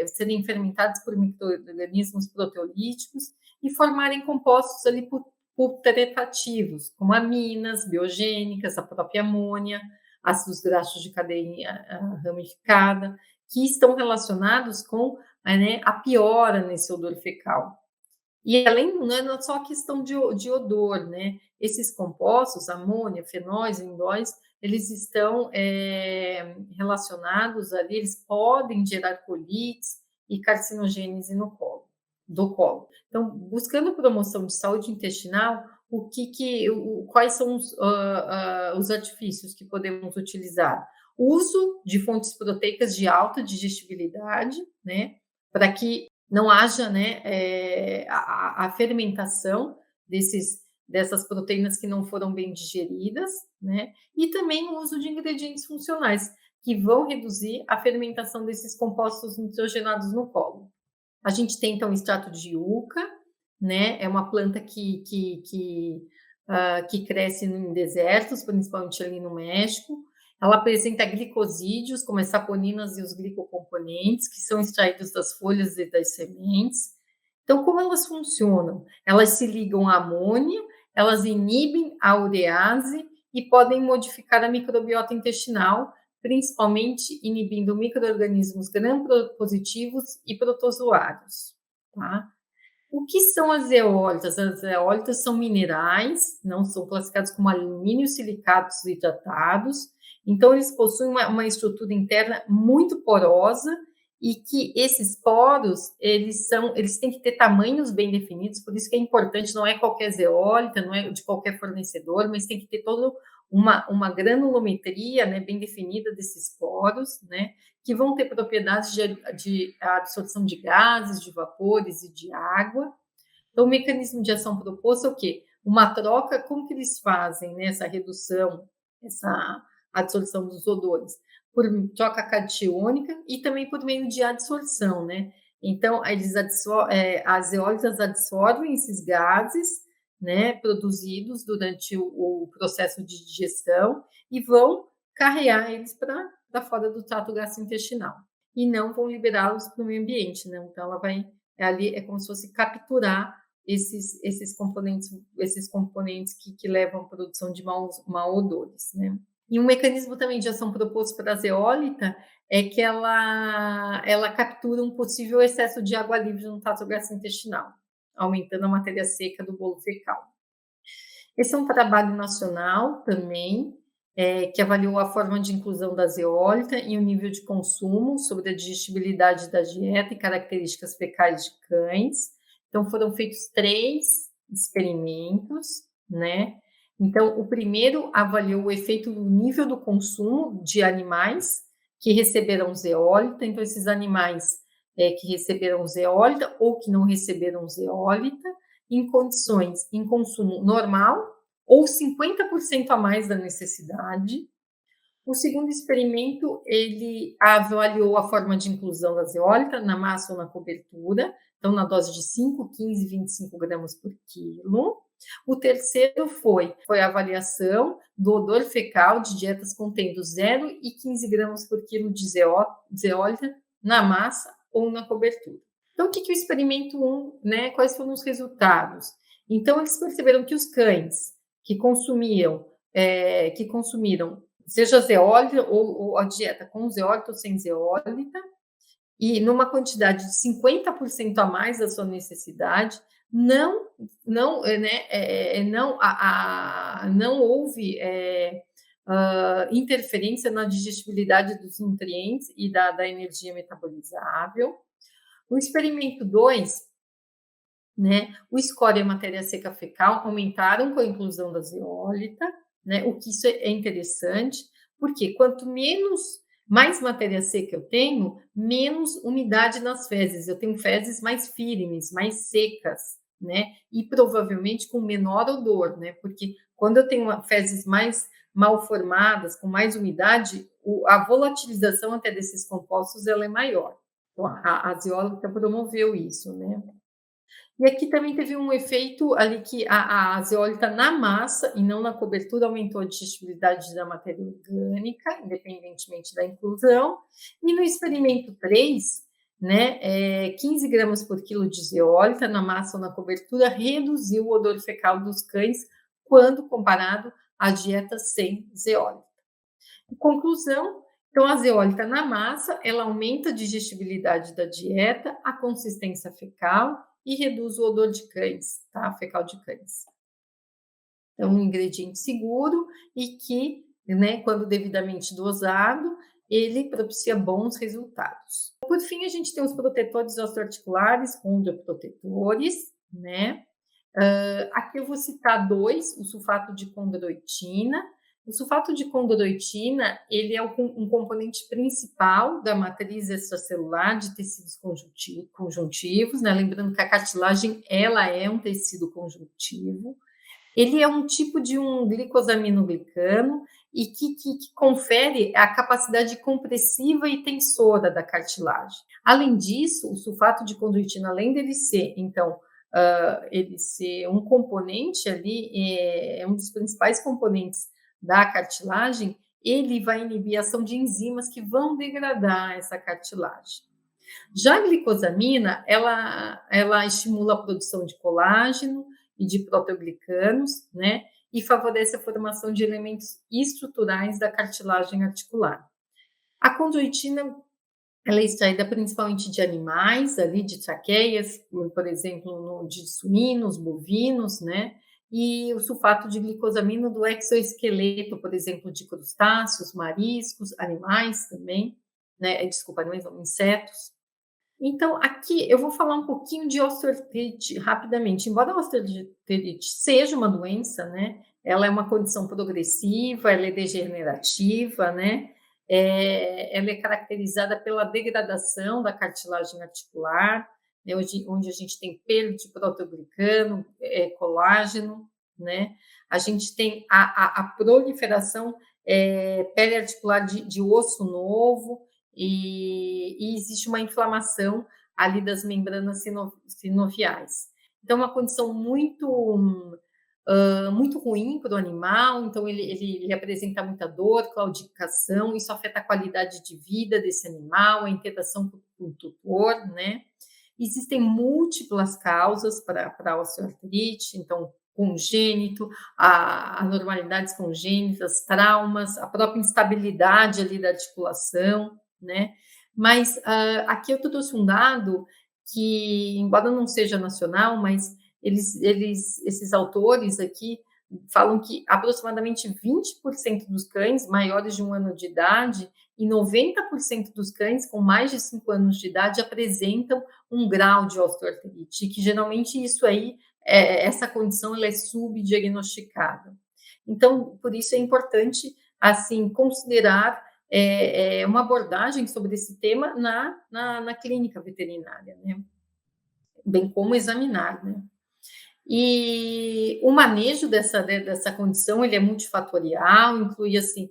serem fermentados por micro-organismos proteolíticos e formarem compostos ali putrefativos, como aminas biogênicas, a própria amônia, ácidos graxos de cadeia ramificada, que estão relacionados com, né, a piora nesse odor fecal. E além, não é só a questão de odor, né? Esses compostos, amônia, fenóis, indóis, eles estão relacionados ali, eles podem gerar colites e carcinogênese do colo. Então, buscando promoção de saúde intestinal, quais são os artifícios que podemos utilizar? O uso de fontes proteicas de alta digestibilidade, né? Para que não haja, né, a fermentação dessas proteínas que não foram bem digeridas, né? E também o uso de ingredientes funcionais, que vão reduzir a fermentação desses compostos nitrogenados no colo. A gente tem, então, o extrato de yucca, né? É uma planta que cresce em desertos, principalmente ali no México. Ela apresenta glicosídeos, como as saponinas e os glicocomponentes, que são extraídos das folhas e das sementes. Então, como elas funcionam? Elas se ligam à amônia, elas inibem a urease e podem modificar a microbiota intestinal, principalmente inibindo micro-organismos gram-positivos e protozoários, tá? O que são as zeólitas? As zeólitas são minerais, não são classificados como alumínio silicatos hidratados, então eles possuem uma estrutura interna muito porosa e que esses poros, eles têm que ter tamanhos bem definidos, por isso que é importante, não é qualquer zeólita, não é de qualquer fornecedor, mas tem que ter toda uma granulometria, né, bem definida desses poros, né, que vão ter propriedades de absorção de gases, de vapores e de água. Então, o mecanismo de ação proposto é o quê? Uma troca, como que eles fazem, né, essa redução, essa absorção dos odores? Por troca catiônica e também por meio de adsorção, né? Então, as zeólitas absorvem esses gases, né, produzidos durante o processo de digestão e vão carregar eles para fora do trato gastrointestinal e não vão liberá-los para o meio ambiente, né? Então, ela vai ali é como se fosse capturar esses componentes que levam à produção de maus odores, né? E um mecanismo também de ação proposto para a zeólita é que ela captura um possível excesso de água livre no trato gastrointestinal, aumentando a matéria seca do bolo fecal. Esse é um trabalho nacional também, que avaliou a forma de inclusão da zeólita e o nível de consumo sobre a digestibilidade da dieta e características fecais de cães. Então, foram feitos 3 experimentos, né. Então, o primeiro avaliou o efeito do nível do consumo de animais que receberam zeólita. Então, esses animais, que receberam zeólita ou que não receberam zeólita, em consumo normal ou 50% a mais da necessidade. O segundo experimento, ele avaliou a forma de inclusão da zeólita na massa ou na cobertura, então na dose de 5, 15 e 25 gramas por quilo. O terceiro foi a avaliação do odor fecal de dietas contendo 0 e 15 gramas por quilo de zeólita na massa ou na cobertura. Então, o que o experimento 1, né, quais foram os resultados? Então, eles perceberam que os cães que consumiram, seja zeólita ou a dieta com zeólita ou sem zeólita, e numa quantidade de 50% a mais da sua necessidade, não houve interferência na digestibilidade dos nutrientes e da energia metabolizável. O experimento 2, né, o score e a matéria seca fecal aumentaram com a inclusão da zeólita, né, o que isso é interessante, porque quanto mais matéria seca eu tenho, menos umidade nas fezes. Eu tenho fezes mais firmes, mais secas, né, e provavelmente com menor odor, né, porque quando eu tenho fezes mais mal formadas, com mais umidade, a volatilização até desses compostos ela é maior. Então, a zeólita promoveu isso, né. E aqui também teve um efeito ali que a zeólita na massa e não na cobertura aumentou a digestibilidade da matéria orgânica, independentemente da inclusão. E no experimento 3, né, 15 gramas por quilo de zeólita na massa ou na cobertura reduziu o odor fecal dos cães quando comparado à dieta sem zeólita. Em conclusão, então a zeólita na massa, ela aumenta a digestibilidade da dieta, a consistência fecal e reduz o odor de cães, tá? Fecal de cães. É um ingrediente seguro e que, né, quando devidamente dosado, ele propicia bons resultados. Por fim, a gente tem os protetores osteoarticulares, condroprotetores, né? Aqui eu vou citar 2, o sulfato de condroitina. O sulfato de condroitina, ele é um componente principal da matriz extracelular de tecidos conjuntivos, né? Lembrando que a cartilagem, ela é um tecido conjuntivo. Ele é um tipo de um glicosaminoglicano e que confere a capacidade compressiva e tensora da cartilagem. Além disso, o sulfato de condroitina, além dele ser, então, ele ser um componente ali, é um dos principais componentes da cartilagem, ele vai inibir a ação de enzimas que vão degradar essa cartilagem. Já a glicosamina, ela estimula a produção de colágeno e de proteoglicanos, né? E favorece a formação de elementos estruturais da cartilagem articular. A condroitina, ela é extraída principalmente de animais, ali de traqueias, por exemplo, de suínos, bovinos, né? E o sulfato de glicosamina do exoesqueleto, por exemplo, de crustáceos, mariscos, animais também, né? Desculpa, animais não, insetos. Então, aqui eu vou falar um pouquinho de osteoartrite rapidamente. Embora a osteoartrite seja uma doença, né? Ela é uma condição progressiva, ela é degenerativa, né? Ela é caracterizada pela degradação da cartilagem articular, né, onde a gente tem perda de proteoglicano, colágeno, né? A gente tem a proliferação periarticular de osso novo, e existe uma inflamação ali das membranas sinoviais. Então, é uma condição muito ruim para o animal, então ele apresenta muita dor, claudicação, isso afeta a qualidade de vida desse animal, a interação com o tutor, né? Existem múltiplas causas para a osteoartrite, então, congênito, anormalidades congênitas, traumas, a própria instabilidade ali da articulação, né? Mas aqui eu trouxe um dado que, embora não seja nacional, mas esses autores aqui falam que aproximadamente 20% dos cães maiores de 1 ano de idade e 90% dos cães com mais de 5 anos de idade apresentam um grau de osteoartrite, e que geralmente isso aí, essa condição ela é subdiagnosticada. Então, por isso é importante, assim, considerar uma abordagem sobre esse tema na clínica veterinária, né? Bem como examinar, né? E o manejo dessa condição, ele é multifatorial, inclui, assim,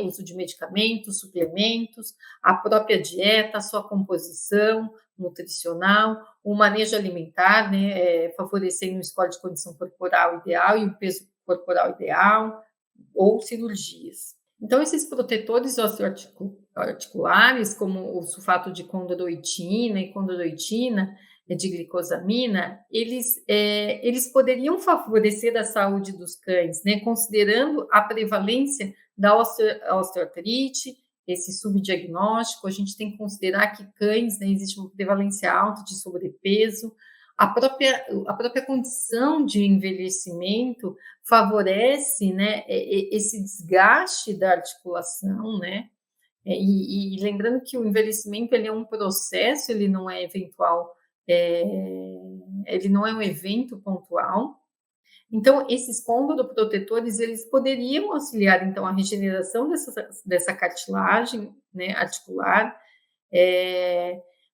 uso de medicamentos, suplementos, a própria dieta, a sua composição nutricional, o manejo alimentar, né, favorecendo um score de condição corporal ideal e um peso corporal ideal, ou cirurgias. Então, esses protetores osteoarticulares, como o sulfato de condroitina e condroitina, de glicosamina, eles poderiam favorecer a saúde dos cães, né, considerando a prevalência da osteoartrite, esse subdiagnóstico. A gente tem que considerar que cães, né, existe uma prevalência alta de sobrepeso, a própria condição de envelhecimento favorece, né, esse desgaste da articulação, né, e lembrando que o envelhecimento ele é um processo, ele não é eventual, ele não é um evento pontual. Então, esses condroprotetores, eles poderiam auxiliar, então, a regeneração dessa cartilagem, né, articular,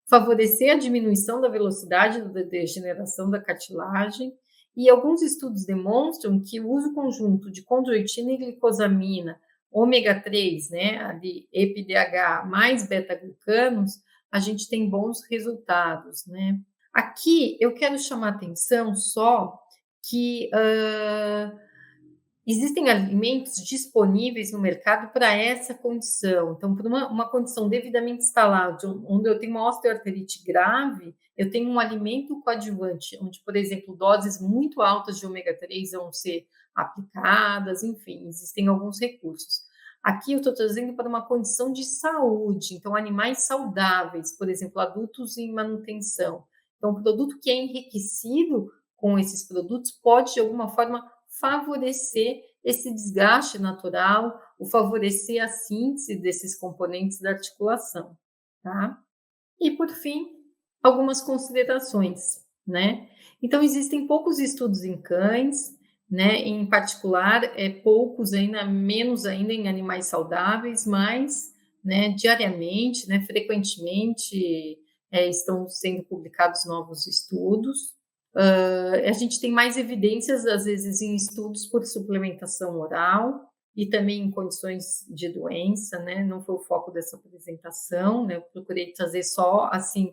favorecer a diminuição da velocidade da degeneração da cartilagem, e alguns estudos demonstram que o uso conjunto de condroitina e glicosamina, ômega 3, né, ali, EPDH, mais beta-glucanos, a gente tem bons resultados, né? Aqui eu quero chamar a atenção só que existem alimentos disponíveis no mercado para essa condição. Então, para uma condição devidamente instalada, onde eu tenho uma osteoartrite grave, eu tenho um alimento coadjuvante, onde, por exemplo, doses muito altas de ômega 3 vão ser aplicadas, enfim, existem alguns recursos. Aqui eu estou trazendo para uma condição de saúde, então animais saudáveis, por exemplo, adultos em manutenção. Então, um produto que é enriquecido com esses produtos pode, de alguma forma, favorecer esse desgaste natural, ou favorecer a síntese desses componentes da articulação, tá? E, por fim, algumas considerações, né? Então, existem poucos estudos em cães, né? Em particular, poucos ainda, menos ainda em animais saudáveis, mas, né, diariamente, né, frequentemente, estão sendo publicados novos estudos. A gente tem mais evidências, às vezes, em estudos por suplementação oral e também em condições de doença, né? Não foi o foco dessa apresentação, né? Eu procurei trazer só, assim,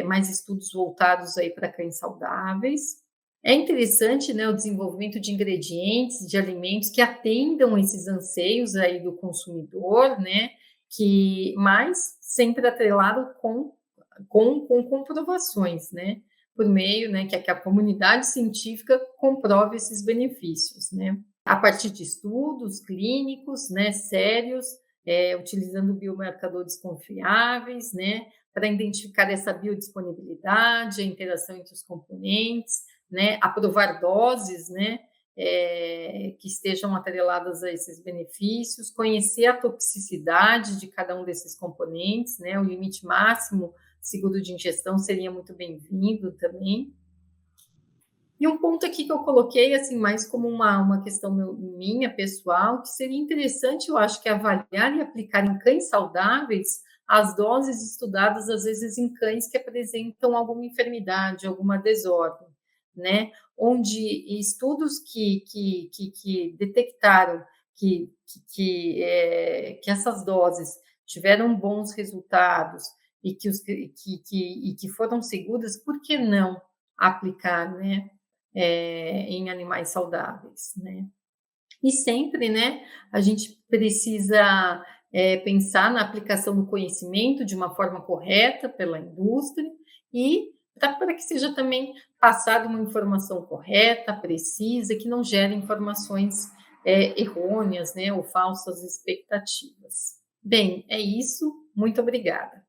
mais estudos voltados aí para cães saudáveis. É interessante, né, o desenvolvimento de ingredientes, de alimentos que atendam esses anseios aí do consumidor, né? Mas sempre atrelado com comprovações, né? Por meio, né, que a comunidade científica comprove esses benefícios, né? A partir de estudos clínicos, né, sérios, utilizando biomarcadores confiáveis, né, para identificar essa biodisponibilidade, a interação entre os componentes, né, aprovar doses, né, que estejam atreladas a esses benefícios, conhecer a toxicidade de cada um desses componentes, né, o limite máximo seguro de ingestão seria muito bem-vindo também. E um ponto aqui que eu coloquei, assim, mais como uma questão minha, pessoal, que seria interessante, eu acho, que avaliar e aplicar em cães saudáveis as doses estudadas, às vezes, em cães que apresentam alguma enfermidade, alguma desordem, né? Onde estudos que detectaram que essas doses tiveram bons resultados e que foram seguras, por que não aplicar, né, em animais saudáveis, né? E sempre, né, a gente precisa pensar na aplicação do conhecimento de uma forma correta pela indústria e para que seja também passada uma informação correta, precisa, que não gere informações errôneas, né, ou falsas expectativas. Bem, é isso. Muito obrigada.